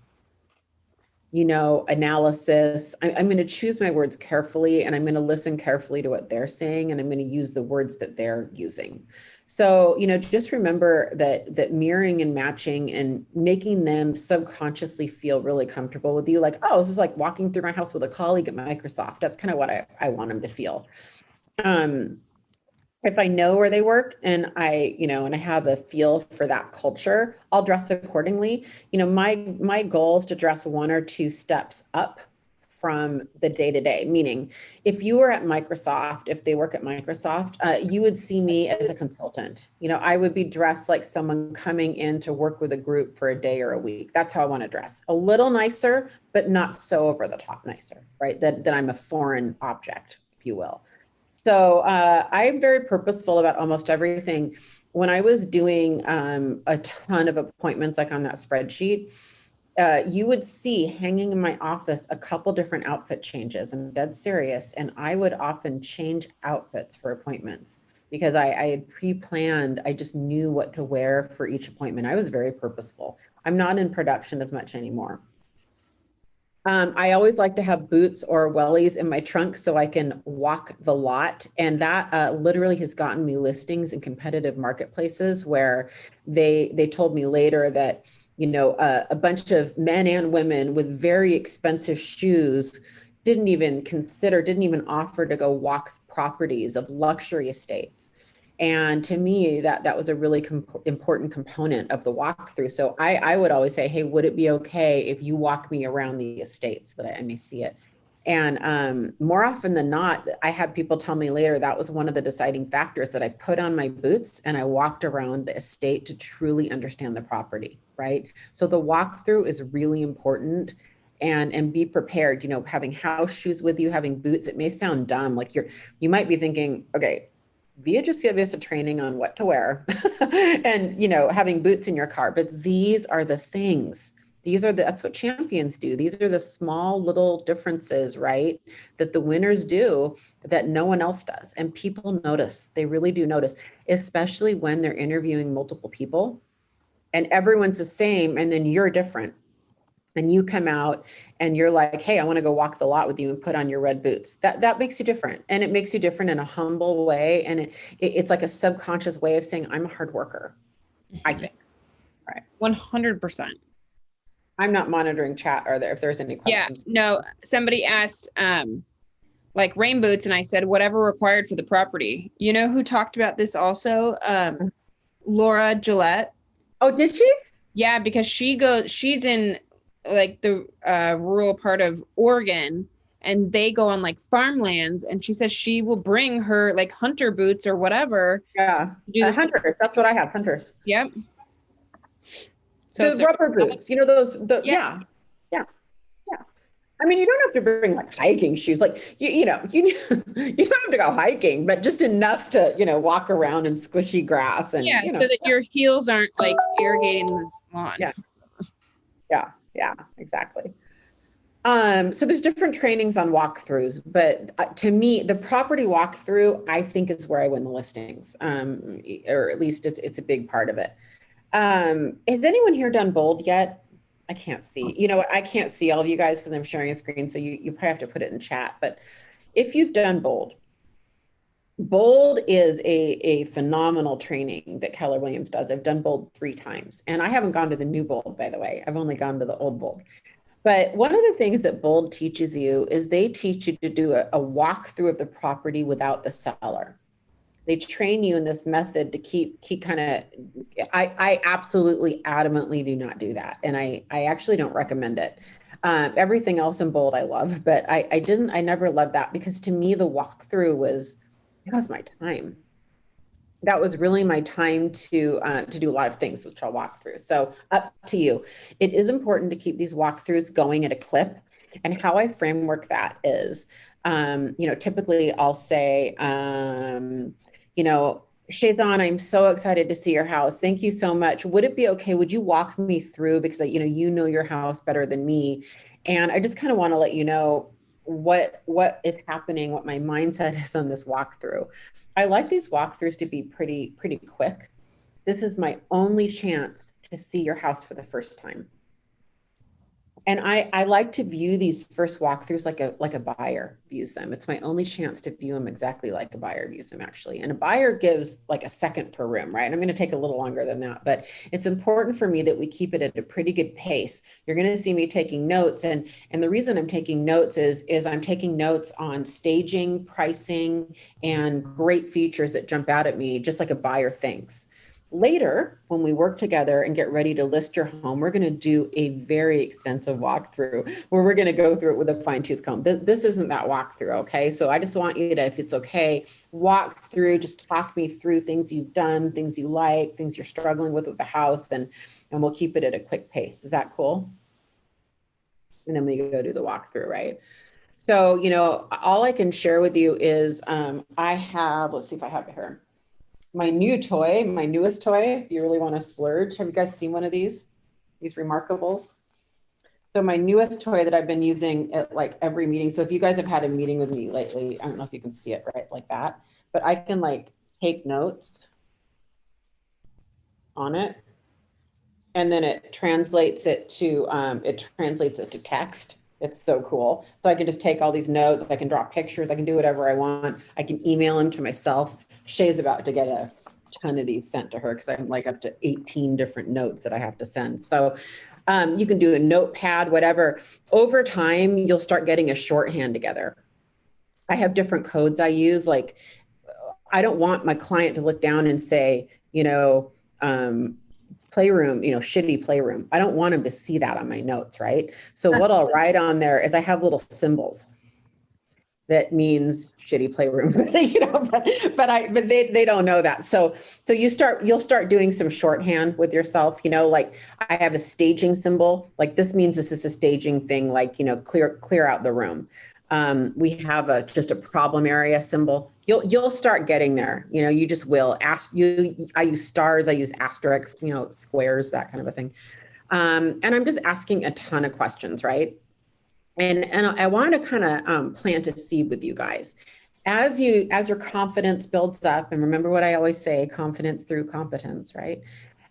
you know, analysis. I'm going to choose my words carefully, and I'm going to listen carefully to what they're saying, and I'm going to use the words that they're using. So, just remember that mirroring and matching and making them subconsciously feel really comfortable with you. Like, oh, this is like walking through my house with a colleague at Microsoft. That's kind of what I want them to feel. If I know where they work and and I have a feel for that culture, I'll dress accordingly. My goal is to dress 1 or 2 steps up from the day to day. Meaning, if you were at Microsoft, if they work at Microsoft, you would see me as a consultant. I would be dressed like someone coming in to work with a group for a day or a week. That's how I want to dress. A little nicer, but not so over the top nicer, right? That I'm a foreign object, if you will. So I'm very purposeful about almost everything. When I was doing a ton of appointments, like on that spreadsheet, you would see hanging in my office a couple different outfit changes. I'm dead serious. And I would often change outfits for appointments because I had pre-planned. I just knew what to wear for each appointment. I was very purposeful. I'm not in production as much anymore. I always like to have boots or wellies in my trunk so I can walk the lot. And that literally has gotten me listings in competitive marketplaces where they told me later that, a bunch of men and women with very expensive shoes didn't even offer to go walk properties of luxury estates. And to me, that was a really important component of the walkthrough. So I would always say, hey, would it be okay if you walk me around the estates that I may see it? And more often than not, I had people tell me later that was one of the deciding factors, that I put on my boots and I walked around the estate to truly understand the property, right? So the walkthrough is really important. And be prepared, having house shoes with you, having boots. It may sound dumb, like you might be thinking, okay, Via just gave us a training on what to wear and, having boots in your car. But these are the things. That's what champions do. These are the small little differences, right? That the winners do that no one else does. And people notice. They really do notice, especially when they're interviewing multiple people and everyone's the same and then you're different. And you come out and you're like, hey, I want to go walk the lot with you and put on your red boots. That makes you different. And it makes you different in a humble way. And it's like a subconscious way of saying, I'm a hard worker, I think. All right. 100%. I'm not monitoring chat. If there's any questions. Yeah, no, somebody asked, like rain boots. And I said, whatever required for the property. You know who talked about this also? Laura Gillette. Oh, did she? Yeah, because she's in like the rural part of Oregon and they go on like farmlands, and she says she will bring her like hunter boots or whatever. Yeah. Hunters. That's what I have. Hunters. Yep. So the rubber boots, those, yeah. I mean, you don't have to bring like hiking shoes. Like, you don't have to go hiking, but just enough to, walk around in squishy grass and, so that your heels aren't like irrigating the lawn. Yeah, exactly. So there's different trainings on walkthroughs, but to me, the property walkthrough, I think, is where I win the listings, or at least it's a big part of it. Has anyone here done bold yet? I can't see. I can't see all of you guys because I'm sharing a screen, so you probably have to put it in chat. But if you've done bold is a phenomenal training that Keller Williams does. I've done bold 3 times, and I haven't gone to the new bold, by the way. I've only gone to the old bold. But one of the things that bold teaches you is they teach you to do a walkthrough of the property without the seller. They train you in this method to keep kind of, I absolutely adamantly do not do that. And I actually don't recommend it. Everything else in bold I love, but I never loved that, because to me, the walkthrough was my time. That was really my time to do a lot of things, which I'll walk through. So up to you. It is important to keep these walkthroughs going at a clip. And how I framework that is, typically I'll say, Shaitan, I'm so excited to see your house. Thank you so much. Would it be okay? Would you walk me through? Because, you know your house better than me. And I just kind of want to let you know what is happening, what my mindset is on this walkthrough. I like these walkthroughs to be pretty quick. This is my only chance to see your house for the first time. And I like to view these first walkthroughs like a buyer views them. It's my only chance to view them exactly like a buyer views them, actually. And a buyer gives like a second per room, right? I'm going to take a little longer than that, but it's important for me that we keep it at a pretty good pace. You're going to see me taking notes, and the reason I'm taking notes is I'm taking notes on staging, pricing, and great features that jump out at me, just like a buyer thinks. Later, when we work together and get ready to list your home, we're going to do a very extensive walkthrough where we're going to go through it with a fine tooth comb. This isn't that walkthrough, okay? So I just want you to, if it's okay, walk through, just talk me through things you've done, things you like, things you're struggling with the house, and we'll keep it at a quick pace. Is that cool? And then we go do the walkthrough, right? So, you know, all I can share with you is I have, let's see if I have it here. My new toy, my newest toy, if you really want to splurge. Have you guys seen one of these Remarkables? So my newest toy that I've been using at like every meeting. So if you guys have had a meeting with me lately, I don't know if you can see it right like that, but I can like take notes on it, and then it translates it to text. It's so cool. So I can just take all these notes. I can draw pictures. I can do whatever I want. I can email them to myself. Shay's about to get a ton of these sent to her because I'm like up to 18 different notes that I have to send. So you can do a notepad, whatever. Over time, you'll start getting a shorthand together. I have different codes I use. Like, I don't want my client to look down and say, you know, playroom, you know, shitty playroom. I don't want them to see that on my notes, right? So what I'll write on there is I have little symbols that means shitty playroom, you know, but they don't know that. So you'll start doing some shorthand with yourself, you know, like I have a staging symbol, like this means this is a staging thing, like, you know, clear out the room. We have just a problem area symbol. You'll start getting there, you know, you just will. I use stars, I use asterisks, you know, squares, that kind of a thing. And I'm just asking a ton of questions, right? And I want to kind of plant a seed with you guys. As your confidence builds up, and remember what I always say, confidence through competence, right?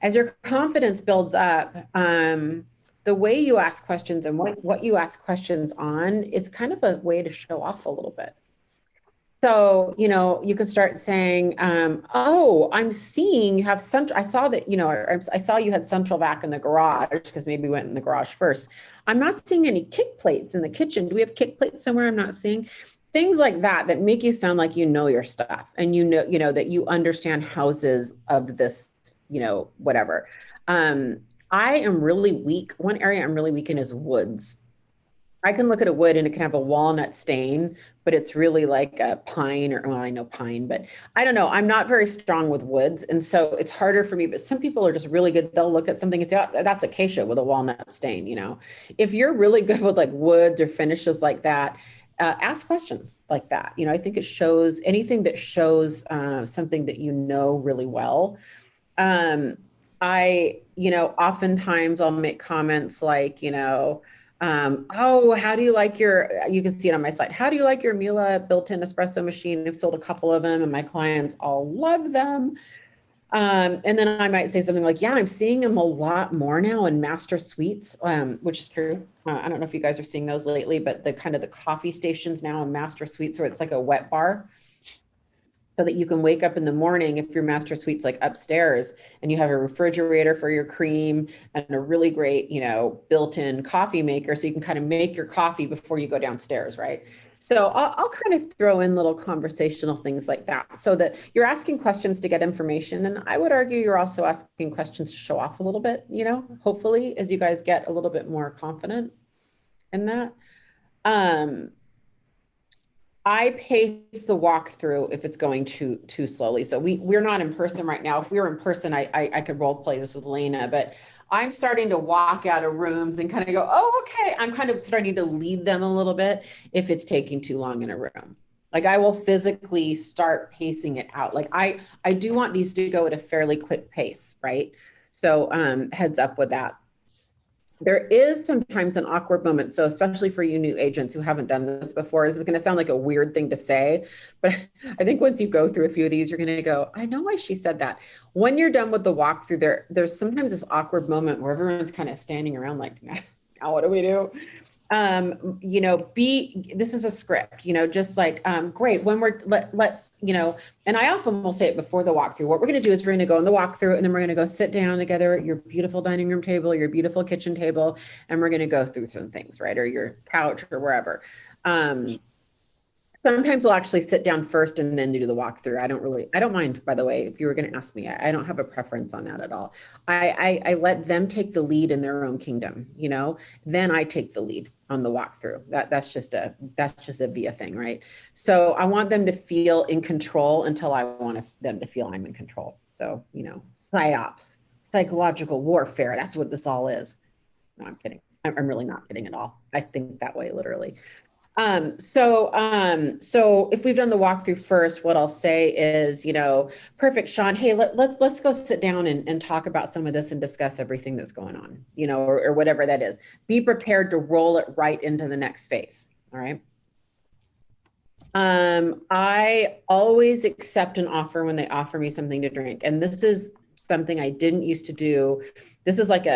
As your confidence builds up, the way you ask questions and what you ask questions on, it's kind of a way to show off a little bit. So, you know, you can start saying, oh, I'm seeing you have central. I saw that, you know, I saw you had central vac in the garage because maybe we went in the garage first. I'm not seeing any kick plates in the kitchen. Do we have kick plates somewhere I'm not seeing? Things like that make you sound like you know your stuff, and you know that you understand houses of this, you know, whatever. I am really weak. One area I'm really weak in is woods. I can look at a wood and it can have a walnut stain, but it's really like a pine, or, well, I know pine, but I don't know. I'm not very strong with woods. And so it's harder for me, but some people are just really good. They'll look at something and say, oh, that's acacia with a walnut stain, you know. If you're really good with like woods or finishes like that, ask questions like that. You know, I think it shows anything that shows something that you know really well. You know, oftentimes I'll make comments like, you know, oh, how do you like you can see it on my site. How do you like your Miele built-in espresso machine? I've sold a couple of them and my clients all love them. And then I might say something like, yeah, I'm seeing them a lot more now in master suites, which is true. I don't know if you guys are seeing those lately, but the kind of the coffee stations now in master suites where it's like a wet bar, so that you can wake up in the morning if your master suite's like upstairs and you have a refrigerator for your cream and a really great, you know, built-in coffee maker. So you can kind of make your coffee before you go downstairs, right? So I'll kind of throw in little conversational things like that so that you're asking questions to get information. And I would argue you're also asking questions to show off a little bit, you know, hopefully as you guys get a little bit more confident in that. I pace the walkthrough if it's going too slowly. So we're not in person right now. If we were in person, I could role play this with Lena, but I'm starting to walk out of rooms and kind of go, oh, okay. I'm kind of starting to lead them a little bit if it's taking too long in a room. Like I will physically start pacing it out. Like I do want these to go at a fairly quick pace, right? So heads up with that. There is sometimes an awkward moment. So especially for you new agents who haven't done this before, this is going to sound like a weird thing to say, but I think once you go through a few of these, you're going to go, I know why she said that. When you're done with the walkthrough, there's sometimes this awkward moment where everyone's kind of standing around like, Now what do we do? You know, this is a script, you know, just like, great, when let's, you know, and I often will say it before the walkthrough. What we're going to do is we're going to go in the walkthrough, and then we're going to go sit down together at your beautiful dining room table, your beautiful kitchen table, and we're going to go through some things, right? Or your couch or wherever. Sometimes I'll actually sit down first and then do the walkthrough. I don't mind, by the way, if you were going to ask me, I don't have a preference on that at all. I let them take the lead in their own kingdom, you know, then I take the lead on the walkthrough. That's just a Via thing, right? So I want them to feel in control until I want them to feel I'm in control. So, you know, psyops, psychological warfare. That's what this all is. No, I'm kidding. I'm really not kidding at all. I think that way, literally. So if we've done the walkthrough first, what I'll say is, you know, perfect, Sean, hey, let's go sit down and talk about some of this and discuss everything that's going on, you know, or whatever that is. Be prepared to roll it right into the next phase. All right. I always accept an offer when they offer me something to drink. And this is something I didn't used to do. This is like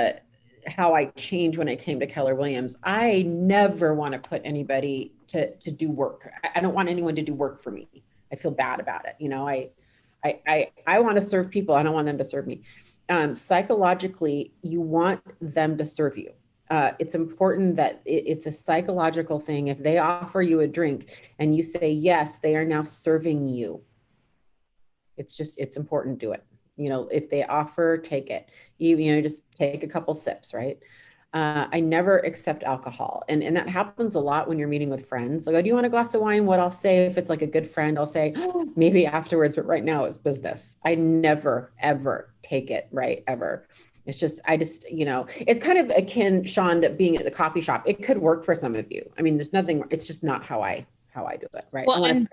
how I changed when I came to Keller Williams. I never want to put anybody to do work. I don't want anyone to do work for me. I feel bad about it. You know, I want to serve people. I don't want them to serve me. Psychologically, you want them to serve you. It's important that it's a psychological thing. If they offer you a drink and you say yes, they are now serving you. It's important to do it. You know, if they offer, take it. You know, just take a couple sips, right? I never accept alcohol. And that happens a lot when you're meeting with friends. Like, oh, do you want a glass of wine? What I'll say, if it's like a good friend, I'll say, oh, maybe afterwards, but right now it's business. I never, ever take it, right? Ever. It's just, you know, it's kind of akin, Sean, to being at the coffee shop. It could work for some of you. I mean, there's nothing, it's just not how I do it, right? Well,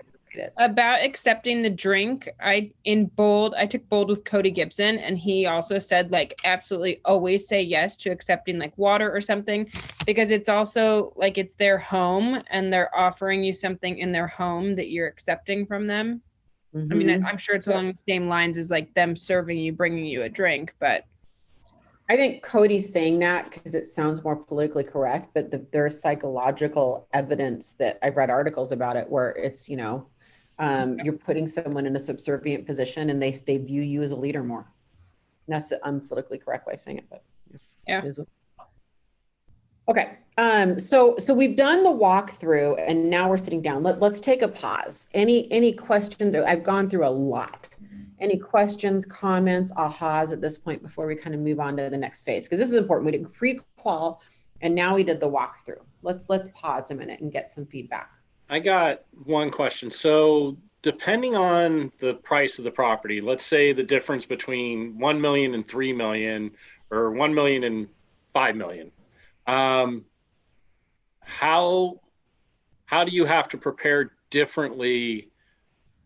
about accepting the drink, I took bold with Cody Gibson, and he also said, like, absolutely always say yes to accepting like water or something, because it's also like it's their home and they're offering you something in their home that you're accepting from them. Mm-hmm. I mean, I'm sure it's along the same lines as like them serving you, bringing you a drink, but I think Cody's saying that because it sounds more politically correct, but there's psychological evidence that I've read articles about it where it's, you know, you're putting someone in a subservient position and they view you as a leader more. And that's the unpolitically correct way of saying it, but yeah. Okay. So we've done the walkthrough and now we're sitting down. Let's take a pause. Any questions? I've gone through a lot. Any questions, comments, ahas at this point before we kind of move on to the next phase? Because this is important. We did pre-qual and now we did the walkthrough. Let's pause a minute and get some feedback. I got one question. So depending on the price of the property, let's say the difference between 1 million and 3 million or 1 million and 5 million. How do you have to prepare differently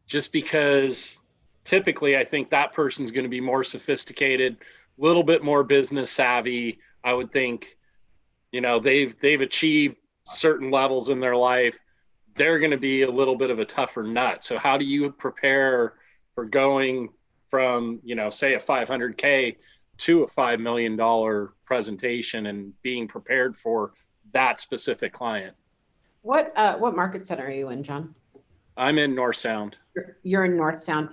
just because typically I think that person's going to be more sophisticated, a little bit more business savvy. I would think, you know, they've achieved certain levels in their life. They're going to be a little bit of a tougher nut. So how do you prepare for going from, you know, say a 500K to a $5 million presentation and being prepared for that specific client? What market center are you in, John? I'm in North Sound. You're in North Sound.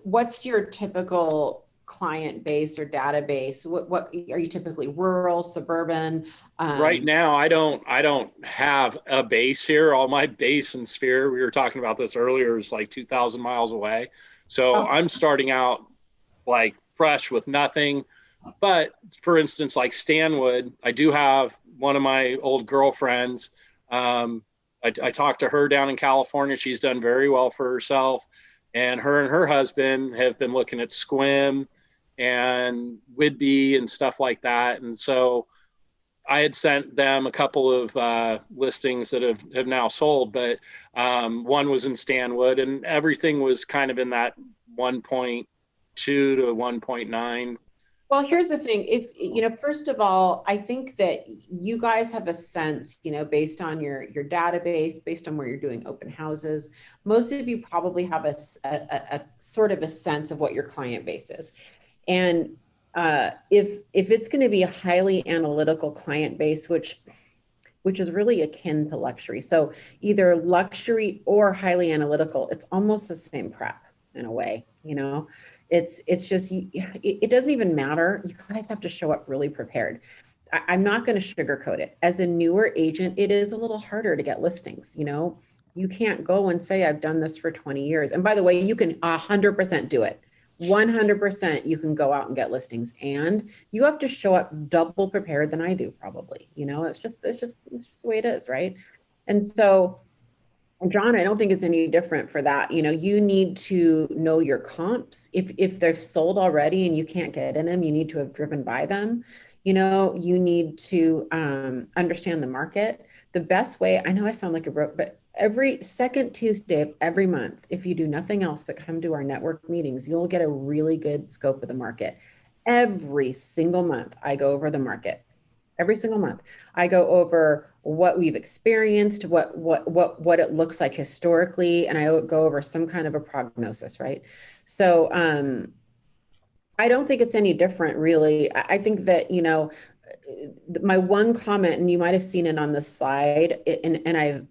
What's your typical client base or database? What are you typically rural, suburban? Right now, I don't have a base here. All my base and sphere, we were talking about this earlier, is like 2,000 miles away. So I'm starting out like fresh with nothing. But for instance, like Stanwood, I do have one of my old girlfriends. I talked to her down in California. She's done very well for herself. And her husband have been looking at Squim and Whidbey and stuff like that. And so I had sent them a couple of listings that have now sold, but one was in Stanwood and everything was kind of in that 1.2 to 1.9. Well, here's the thing. If, you know, first of all, I think that you guys have a sense, you know, based on your database, based on where you're doing open houses, most of you probably have a sort of a sense of what your client base is. And If it's going to be a highly analytical client base, which is really akin to luxury. So either luxury or highly analytical, it's almost the same prep in a way, you know. It's just, it doesn't even matter. You guys have to show up really prepared. I'm not going to sugarcoat it. As a newer agent, it is a little harder to get listings, you know. You can't go and say, I've done this for 20 years. And by the way, you can 100% do it. 100% you can go out and get listings, and you have to show up double prepared than I do probably, you know. It's just the way it is, right? And so, John, I don't think it's any different for that. You know, you need to know your comps. If they're sold already and you can't get in them, you need to have driven by them. You know, you need to understand the market. The best way, I know I sound like a broke, but every second Tuesday of every month, if you do nothing else but come to our network meetings, you'll get a really good scope of the market. Every single month, I go over the market. Every single month, I go over what we've experienced, what it looks like historically, and I go over some kind of a prognosis, right? So I don't think it's any different, really. I think that, you know, my one comment, and you might have seen it on the slide, and I've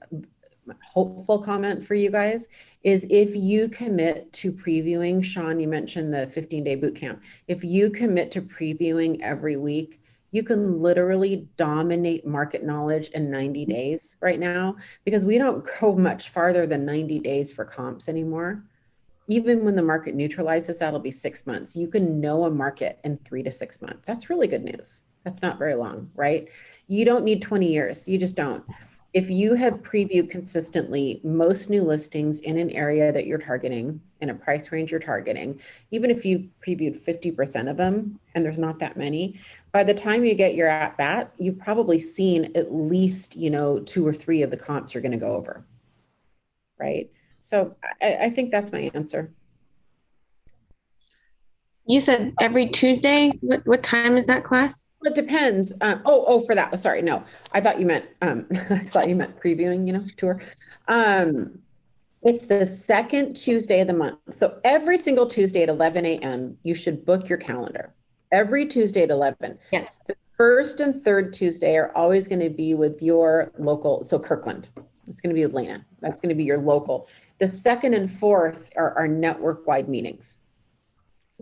hopeful comment for you guys, is if you commit to previewing, Sean, you mentioned the 15-day boot camp. If you commit to previewing every week, you can literally dominate market knowledge in 90 days right now, because we don't go much farther than 90 days for comps anymore. Even when the market neutralizes, that'll be 6 months. You can know a market in 3 to 6 months. That's really good news. That's not very long, right? You don't need 20 years. You just don't. If you have previewed consistently most new listings in an area that you're targeting, in a price range you're targeting, even if you previewed 50% of them, and there's not that many, by the time you get your at bat, you've probably seen at least, you know, 2 or 3 of the comps you're going to go over, right? So I think that's my answer. You said every Tuesday. What time is that class? It depends. For that. Sorry, no. I thought you meant I thought you meant previewing, you know, tour. It's the second Tuesday of the month. So every single Tuesday at 11 a.m., you should book your calendar. Every Tuesday at 11. Yes. The first and third Tuesday are always going to be with your local. So Kirkland, it's going to be with Lena. That's going to be your local. The second and fourth are our network-wide meetings.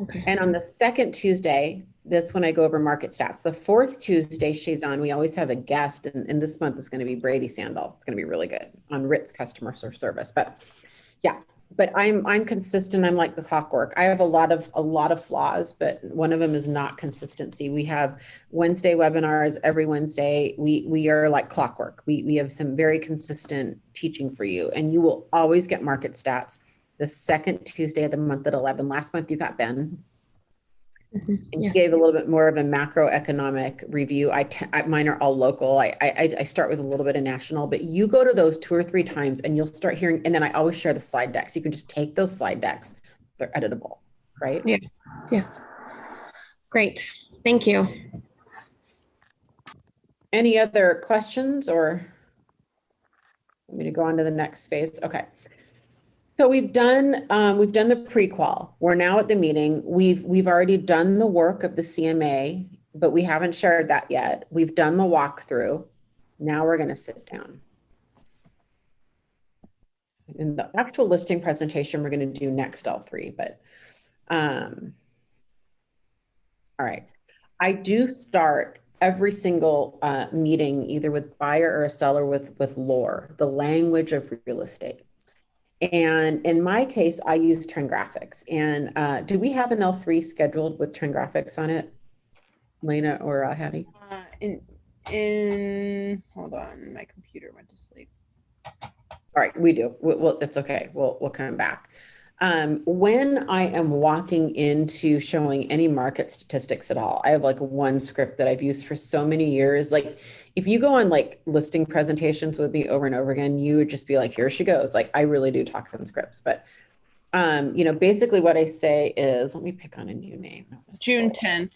Okay. And on the second Tuesday, that's when I go over market stats. The fourth Tuesday she's on, we always have a guest, and this month is going to be Brady Sandall. It's going to be really good on Ritz customer service. But yeah, but I'm consistent. I'm like the clockwork. I have a lot of flaws, but one of them is not consistency. We have Wednesday webinars every Wednesday. We are like clockwork. We have some very consistent teaching for you, and you will always get market stats the second Tuesday of the month at 11. Last month you got Ben. Mm-hmm. And yes. Gave a little bit more of a macroeconomic review. Mine are all local. I start with a little bit of national, but you go to those 2 or 3 times and you'll start hearing, and then I always share the slide decks. You can just take those slide decks. They're editable, right? Yeah. Yes. Great. Thank you. Any other questions, or I'm going to go on to the next phase? Okay. So we've done the pre-qual. We're now at the meeting. We've already done the work of the CMA, but we haven't shared that yet. We've done the walkthrough. Now we're going to sit down. In the actual listing presentation, we're going to do next all 3, but all right. I do start every single meeting either with buyer or a seller with lore, the language of real estate. And in my case, I use Trend Graphics. And do we have an L3 scheduled with Trend Graphics on it, Lena or Hattie? Hold on, my computer went to sleep. All right, we do. Well, it's okay. We'll come back. When I am walking into showing any market statistics at all, I have like one script that I've used for so many years. Like if you go on like listing presentations with me over and over again, you would just be like, here she goes. Like I really do talk from scripts, but you know, basically what I say is, let me pick on a new name. June 10th.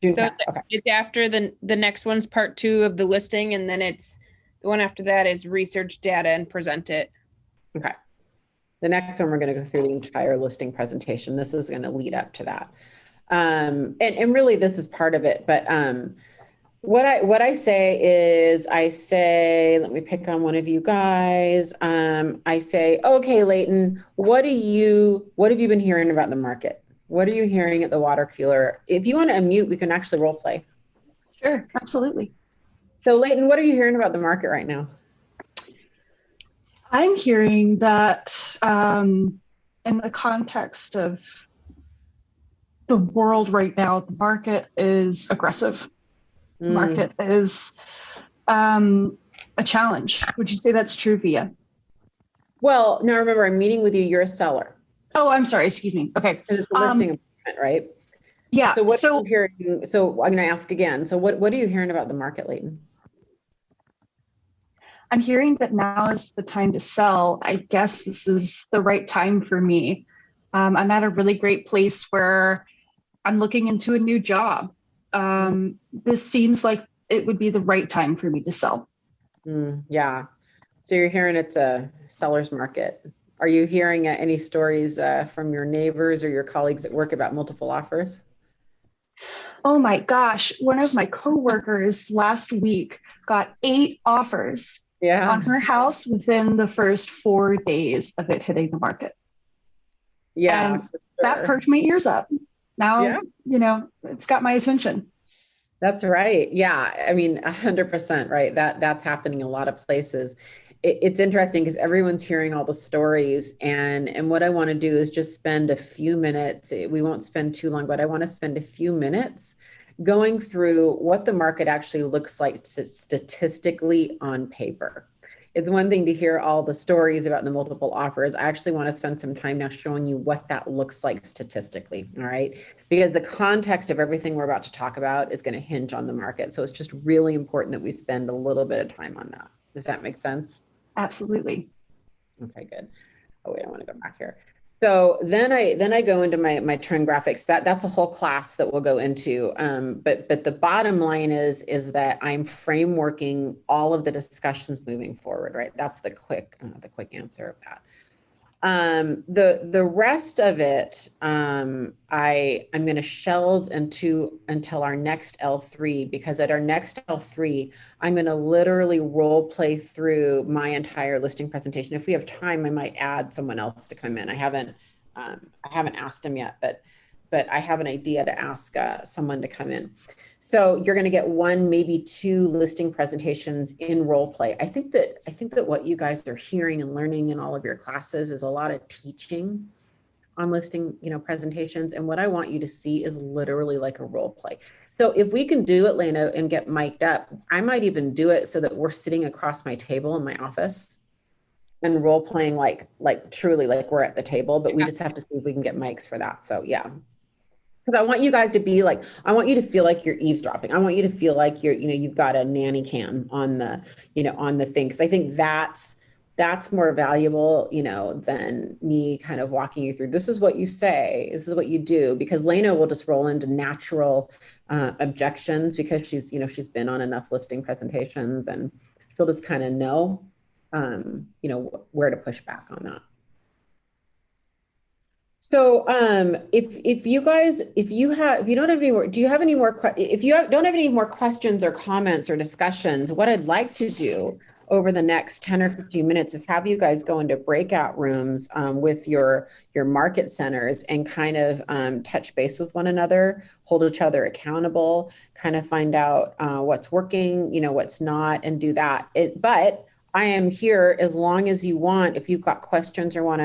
June so 10th. Okay. It's after the next one's part 2 of the listing. And then it's the one after that is research data and present it. Okay. The next one, we're going to go through the entire listing presentation. This is going to lead up to that. And really this is part of it, but what I say is I say, let me pick on one of you guys. I say, okay, Leighton, what have you been hearing about the market? What are you hearing at the water cooler? If you want to unmute, we can actually role play. Sure, absolutely. So Leighton, what are you hearing about the market right now? I'm hearing that in the context of the world right now, the market is aggressive. Market is a challenge. Would you say that's true, Via? Well, now remember, I'm meeting with you. You're a seller. Oh, I'm sorry. Excuse me. Okay. Because it's a listing appointment, right? Yeah. So what are you hearing? So I'm going to ask again. So what are you hearing about the market, Leighton? I'm hearing that now is the time to sell. I guess this is the right time for me. I'm at a really great place where I'm looking into a new job. This seems like it would be the right time for me to sell. Yeah. So you're hearing it's a seller's market. Are you hearing any stories from your neighbors or your colleagues at work about multiple offers? Oh my gosh. One of my coworkers last week got 8 offers on her house within the first 4 days of it hitting the market. Yeah. And that perked my ears up. Now, it's got my attention. That's right. Yeah. I mean, 100%, right? That's happening in a lot of places. It's interesting because everyone's hearing all the stories, and what I want to do is just spend a few minutes. We won't spend too long, but I want to spend a few minutes going through what the market actually looks like statistically on paper. It's one thing to hear all the stories about the multiple offers. I actually want to spend some time now showing you what that looks like statistically, all right? Because the context of everything we're about to talk about is going to hinge on the market. So it's just really important that we spend a little bit of time on that. Does that make sense? Absolutely. Okay, good. Oh wait, I want to go back here. So then I go into my trend graphics. That's a whole class that we'll go into. But the bottom line is that I'm frameworking all of the discussions moving forward, right? That's the quick answer of that. The rest of it, I'm going to shelve until our next L3, because at our next L3, I'm going to literally role play through my entire listing presentation. If we have time, I might add someone else to come in. I haven't asked them yet, but I have an idea to ask someone to come in. So you're going to get 1, maybe 2 listing presentations in role play. I think that what you guys are hearing and learning in all of your classes is a lot of teaching on listing, presentations. And what I want you to see is literally like a role play. So if we can do it, Lena, and get mic'd up, I might even do it so that we're sitting across my table in my office and role playing like truly like we're at the table, but we just have to see if we can get mics for that. So yeah. Because I want you guys to be like, I want you to feel like you're eavesdropping. I want you to feel like you've got a nanny cam on the, on the thing. Because I think that's more valuable, than me kind of walking you through. This is what you say. This is what you do. Because Lena will just roll into natural objections because she's been on enough listing presentations, and she'll just kind of know, where to push back on that. So if you don't have any more, do you have any more, if you don't have any more questions or comments or discussions, what I'd like to do over the next 10 or 15 minutes is have you guys go into breakout rooms with your market centers and kind of touch base with one another, hold each other accountable, kind of find out what's working, what's not, and do that. But I am here as long as you want. If you've got questions or want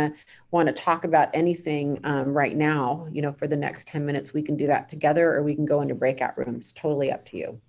to talk about anything right now, for the next 10 minutes, we can do that together, or we can go into breakout rooms. Totally up to you.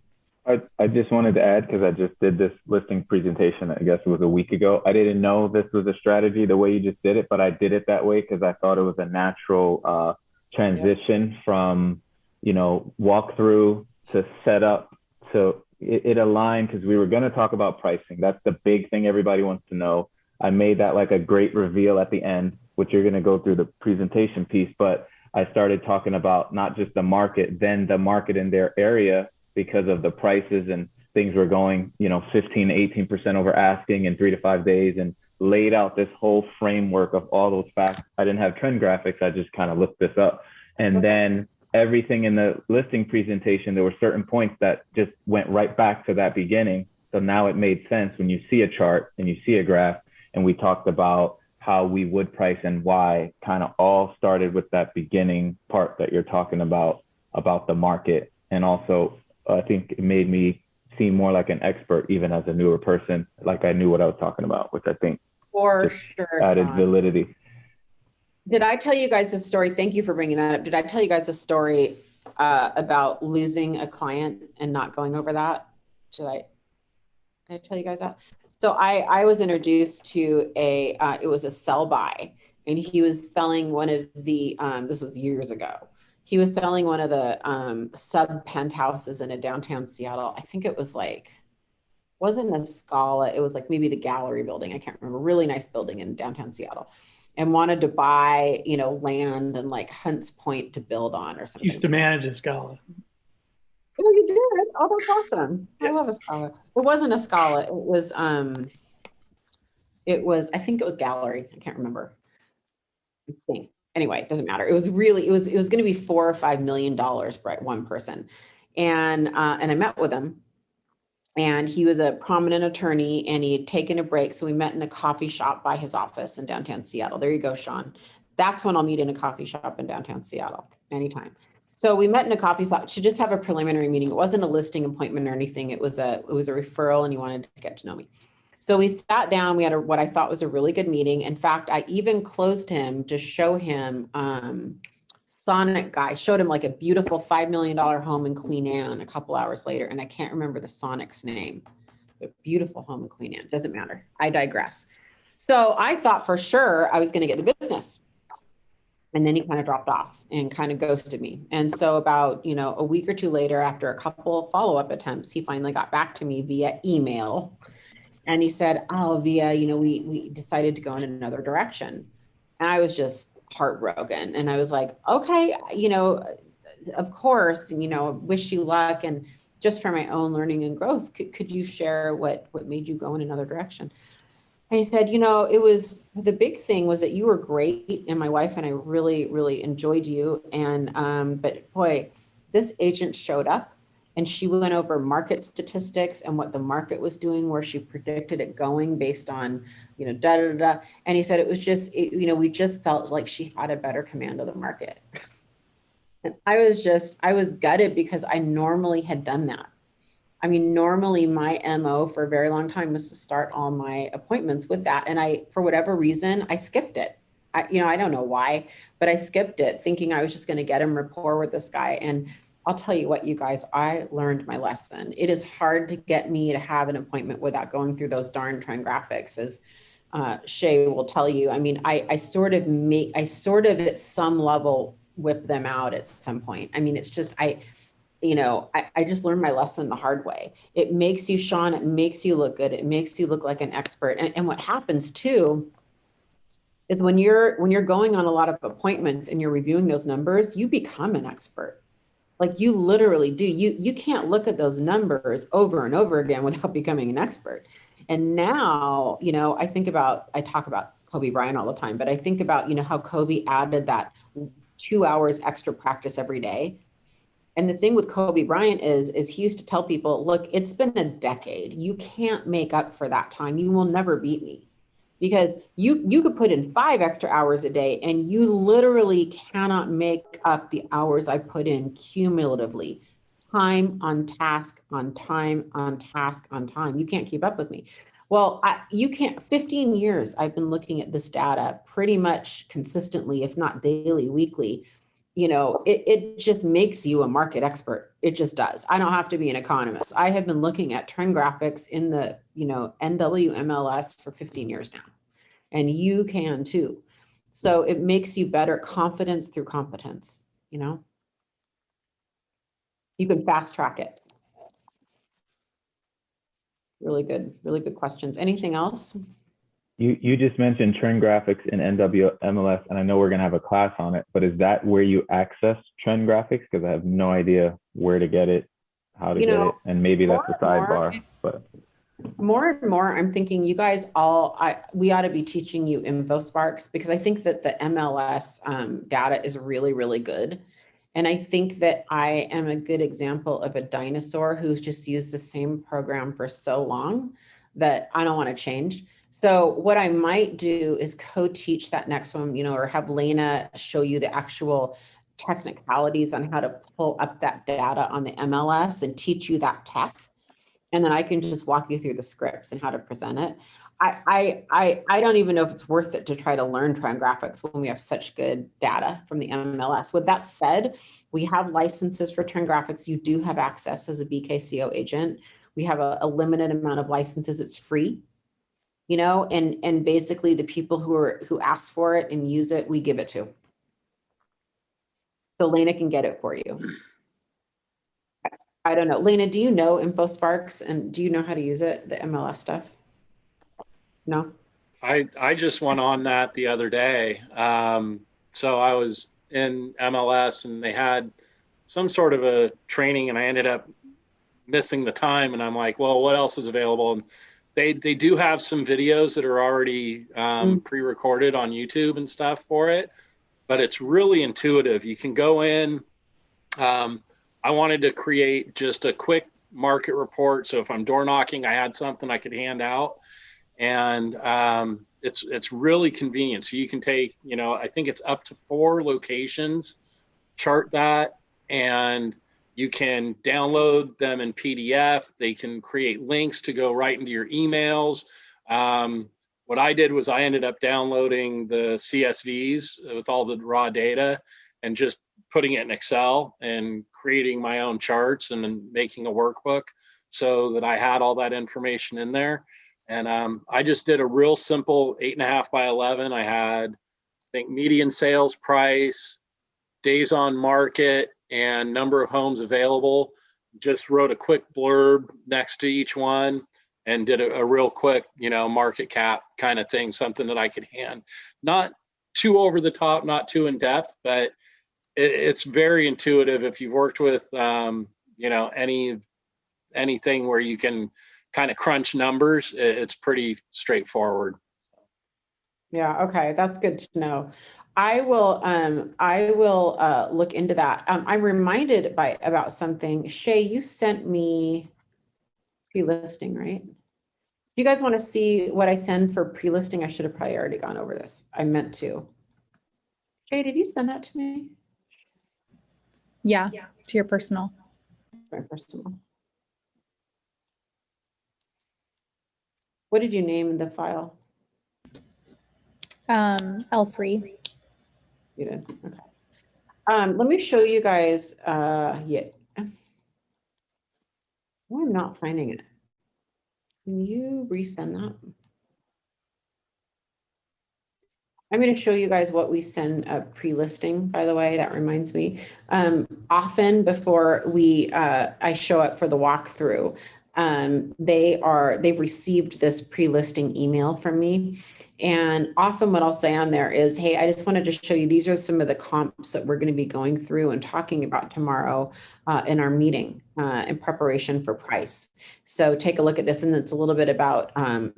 I just wanted to add, because I just did this listing presentation, I guess it was a week ago. I didn't know this was a strategy the way you just did it, but I did it that way because I thought it was a natural transition from, walkthrough to setup to it aligned, because we were going to talk about pricing. That's the big thing everybody wants to know. I made that like a great reveal at the end, which you're going to go through the presentation piece. But I started talking about not just the market, then the market in their area, because of the prices and things were going, 15 to 18% over asking in 3 to 5 days, and laid out this whole framework of all those facts. I didn't have trend graphics. I just kind of looked this up. And then everything in the listing presentation, there were certain points that just went right back to that beginning. So now it made sense when you see a chart and you see a graph, and we talked about how we would price and why, kind of all started with that beginning part that you're talking about the market. And also, I think it made me seem more like an expert, even as a newer person, like I knew what I was talking about, which I think for sure added validity. Did I tell you guys a story? Thank you for bringing that up. Did I tell you guys a story about losing a client and not going over that? Did I tell you guys that? So I was introduced to it was a sell by, and he was selling one of the, this was years ago. He was selling one of the sub penthouses in a downtown Seattle. I think it was like, wasn't a Scala. It was like maybe the Gallery building. I can't remember. Really nice building in downtown Seattle, and wanted to buy, land and like Hunts Point to build on or something. Used to manage a Scala. Oh, you did? Oh, that's awesome. I love a Scala. It wasn't a Scala. It was, I think it was Gallery. I can't remember. I think. Anyway, it doesn't matter. It was going to be $4 or $5 million for one person. And I met with him, and he was a prominent attorney, and he had taken a break. So we met in a coffee shop by his office in downtown Seattle. There you go, Sean. That's when I'll meet in a coffee shop in downtown Seattle anytime. So we met in a coffee shop to just have a preliminary meeting. It wasn't a listing appointment or anything. It was a referral, and he wanted to get to know me. So we sat down. We had what I thought was a really good meeting. In fact, I even closed him to show him Sonic guy. Showed him like a beautiful $5 million home in Queen Anne a couple hours later, and I can't remember the Sonic's name. A beautiful home in Queen Anne. Doesn't matter. I digress. So I thought for sure I was going to get the business. And then he kind of dropped off and kind of ghosted me. And so about, a week or two later, after a couple of follow-up attempts, he finally got back to me via email. And he said, oh, we decided to go in another direction. And I was just heartbroken. And I was like, okay, of course, and, wish you luck. And just for my own learning and growth, could you share what made you go in another direction? And he said, it was, the big thing was that you were great, and my wife and I really, really enjoyed you. And, but boy, this agent showed up, and she went over market statistics and what the market was doing, where she predicted it going based on, da, da, da. And he said, it was just, we just felt like she had a better command of the market. And I was gutted, because I normally had done that. I mean, normally my MO for a very long time was to start all my appointments with that. And for whatever reason, I skipped it. I don't know why, but I skipped it thinking I was just going to get him rapport with this guy. And I'll tell you what, you guys, I learned my lesson. It is hard to get me to have an appointment without going through those darn trend graphics, as Shay will tell you. I mean, I sort of at some level whip them out at some point. I mean, it's just, I just learned my lesson the hard way. It makes you, Sean, it makes you look good. It makes you look like an expert. And what happens too is when you're going on a lot of appointments and you're reviewing those numbers, you become an expert. Like you literally do. You can't look at those numbers over and over again without becoming an expert. And now, I talk about Kobe Bryant all the time, but I think about, how Kobe added that 2 hours extra practice every day. And the thing with Kobe Bryant is he used to tell people, look, it's been a decade. You can't make up for that time. You will never beat me, because you could put in 5 extra hours a day, and you literally cannot make up the hours I put in cumulatively. Time on task on time on task on time. You can't keep up with me. Well, you can't. 15 years I've been looking at this data pretty much consistently, if not daily, weekly. It just makes you a market expert. It just does. I don't have to be an economist. I have been looking at trend graphics in the, NWMLS for 15 years now, and you can too. So it makes you better. Confidence through competence, you can fast track it. Really good questions. Anything else? You just mentioned trend graphics in NWMLS, and I know we're going to have a class on it, but is that where you access trend graphics? Because I have no idea where to get it, how to get it, and maybe that's the sidebar. But more and more, I'm thinking you guys we ought to be teaching you InfoSparks, because I think that the MLS data is really, really good. And I think that I am a good example of a dinosaur who's just used the same program for so long that I don't want to change. So what I might do is co-teach that next one, you know, or have Lena show you the actual technicalities on how to pull up that data on the MLS and teach you that tech. And then I can just walk you through the scripts and how to present it. I don't even know if it's worth it to try to learn Tran Graphics when we have such good data from the MLS. With that said, we have licenses for Tran Graphics. You do have access as a BKCO agent. We have a limited amount of licenses. It's free, you know, and basically the people who ask for it and use it, we give it to. So Lena can get it for you. I don't know. Lena, do you know InfoSparks and do you know how to use it, the MLS stuff? No? I just went on that the other day. So I was in MLS and they had some sort of a training and I ended up missing the time. And I'm like, well, what else is available? And they do have some videos that are already pre-recorded on YouTube and stuff for it, but it's really intuitive. You can go in. I wanted to create just a quick market report. So if I'm door knocking, I had something I could hand out. And it's really convenient. So you can take, you know, I think it's up to 4 locations, chart that, and you can download them in PDF. They can create links to go right into your emails. What I did was I ended up downloading the CSVs with all the raw data and just putting it in Excel and creating my own charts and then making a workbook so that I had all that information in there. And I just did a real simple 8.5 by 11. I had, I think, median sales price, days on market, and number of homes available. Just wrote a quick blurb next to each one and did a real quick, you know, market cap kind of thing, something that I could hand. Not too over the top, not too in depth, but it's very intuitive. If you've worked with, you know, anything where you can kind of crunch numbers, it's pretty straightforward. Yeah. Okay. That's good to know. I will look into that. I'm reminded about something. Shay, you sent me pre-listing, right? Do you guys want to see what I send for pre-listing? I should have probably already gone over this. I meant to. Shay, did you send that to me? Yeah, to your personal. My personal. What did you name the file? L3. You did? Okay. Let me show you guys, yeah. Oh, I'm not finding it. Can you resend that? I'm going to show you guys what we send pre-listing, by the way. That reminds me. Often before I show up for the walkthrough, they've received this pre-listing email from me. And often what I'll say on there is, hey, I just wanted to show you, these are some of the comps that we're going to be going through and talking about tomorrow in our meeting in preparation for price. So take a look at this. And it's a little bit about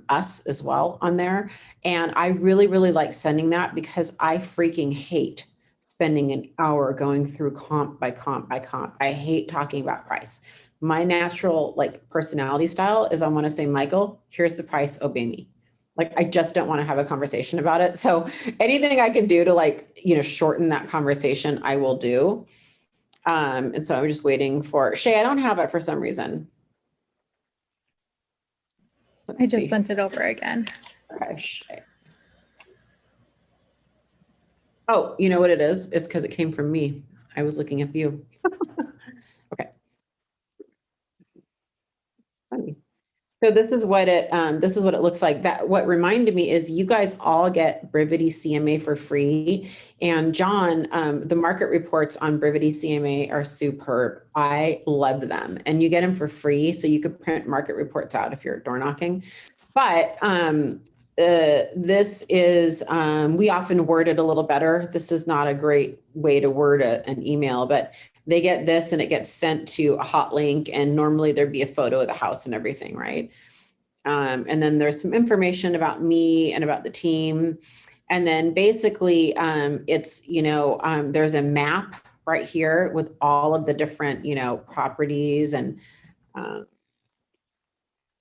us as well on there. And I really, really like sending that because I freaking hate spending an hour going through comp by comp by comp. I hate talking about price. My natural personality style is I want to say, Michael, here's the price, obey me. I just don't want to have a conversation about it. So anything I can do to shorten that conversation, I will do. And so I'm just waiting for Shay. I don't have it for some reason. I just sent it over again. Okay, Shay. Oh, you know what it is? It's because it came from me. I was looking at you. Okay. Funny. So this is what it looks like. That what reminded me is you guys all get Brivity CMA for free. And John, the market reports on Brivity CMA are superb. I love them, and you get them for free. So you could print market reports out if you're door knocking. But this is we often word it a little better. This is not a great way to word an email, but they get this and it gets sent to a hot link, and normally there'd be a photo of the house and everything, right? And then there's some information about me and about the team. And then basically it's, there's a map right here with all of the different, properties and,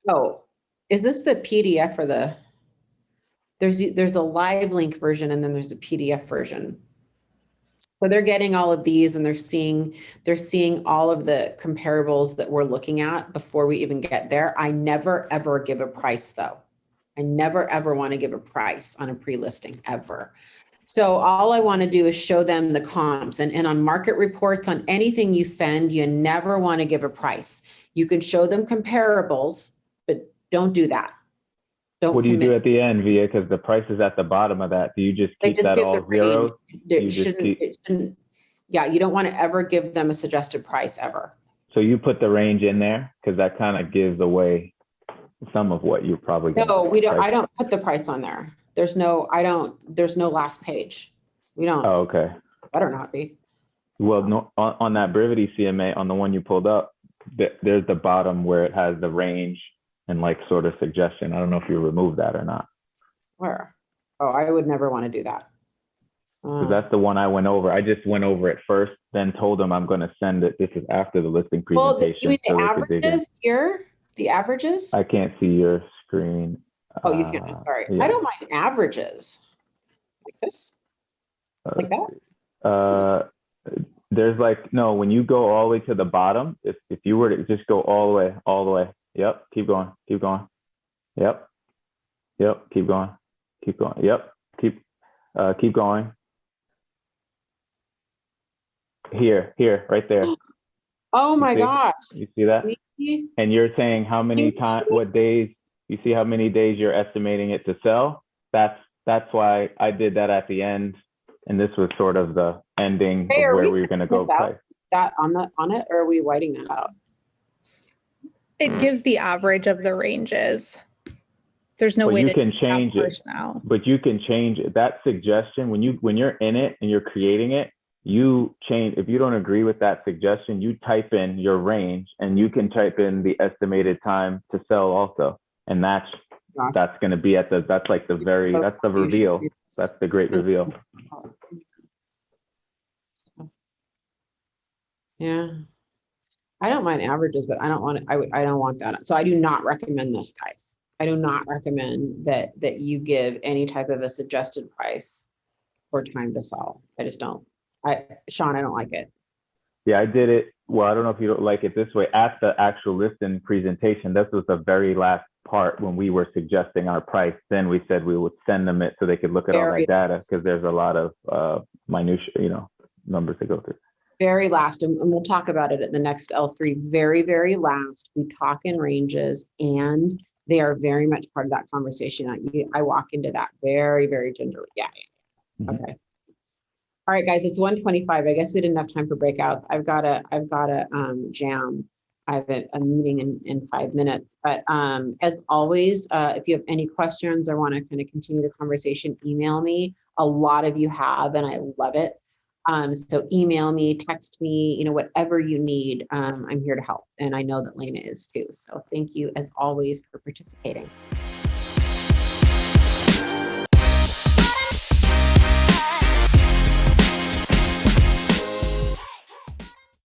oh, is this the PDF or there's a live link version and then there's a PDF version. So they're getting all of these and they're seeing all of the comparables that we're looking at before we even get there. I never, ever give a price though. I never, ever want to give a price on a pre-listing ever. So all I want to do is show them the comps and on market reports, on anything you send, you never want to give a price. You can show them comparables, but don't do that. What do you do at the end, Via? Because the price is at the bottom of that. Do you just keep that all zeros? Yeah, you don't want to ever give them a suggested price ever. So you put the range in there because that kind of gives away some of what you're probably going to. No, we don't. I don't put the price on there. There's no last page. We don't. Oh, okay. Better not be. Well, no, on that Brevity CMA, on the one you pulled up, there's the bottom where it has the range and like sort of suggestion. I don't know if you remove that or not. Where? Oh, I would never want to do that. That's the one I went over. I just went over it first, then told them I'm going to send it. This is after the listing presentation. Well, you mean the averages here? The averages? I can't see your screen. Oh, you can't. Sorry. Yeah. I don't mind averages. Like this? Like that? There's like, no, when you go all the way to the bottom, if you were to just go all the way. Yep. Keep going. Keep going. Yep. Keep going. Keep going. Yep. Keep going. Here, right there. Oh my gosh. You see that? And you're saying how many times, what days, you see how many days you're estimating it to sell? That's why I did that at the end. And this was sort of the ending of where we were going to go play. That on it, or are we whiting that out? It gives the average of the ranges. There's no way you can change it. But you can change it. That suggestion, when you're in it and you're creating it, you change. If you don't agree with that suggestion, you type in your range and you can type in the estimated time to sell also. And that's going to be that's the reveal. That's the great reveal. Yeah. I don't mind averages, but I don't want that. So I do not recommend this, guys. I do not recommend that you give any type of a suggested price or time to sell. I just don't. Sean, I don't like it. Yeah, I did it. Well, I don't know if you don't like it this way. At the actual listing presentation, this was the very last part when we were suggesting our price. Then we said we would send them it so they could look at all that data because there's a lot of minutia, numbers to go through. Very last, and we'll talk about it at the next L3. Very, very last, we talk in ranges, and they are very much part of that conversation. I walk into that very, very gingerly. Yeah. Mm-hmm. Okay. All right, guys, it's 1:25. I guess we didn't have time for breakouts. I've got a jam. I have a meeting in 5 minutes. But as always, if you have any questions or want to kind of continue the conversation, email me. A lot of you have, and I love it. So email me, text me, whatever you need. I'm here to help. And I know that Lena is too. So thank you as always for participating.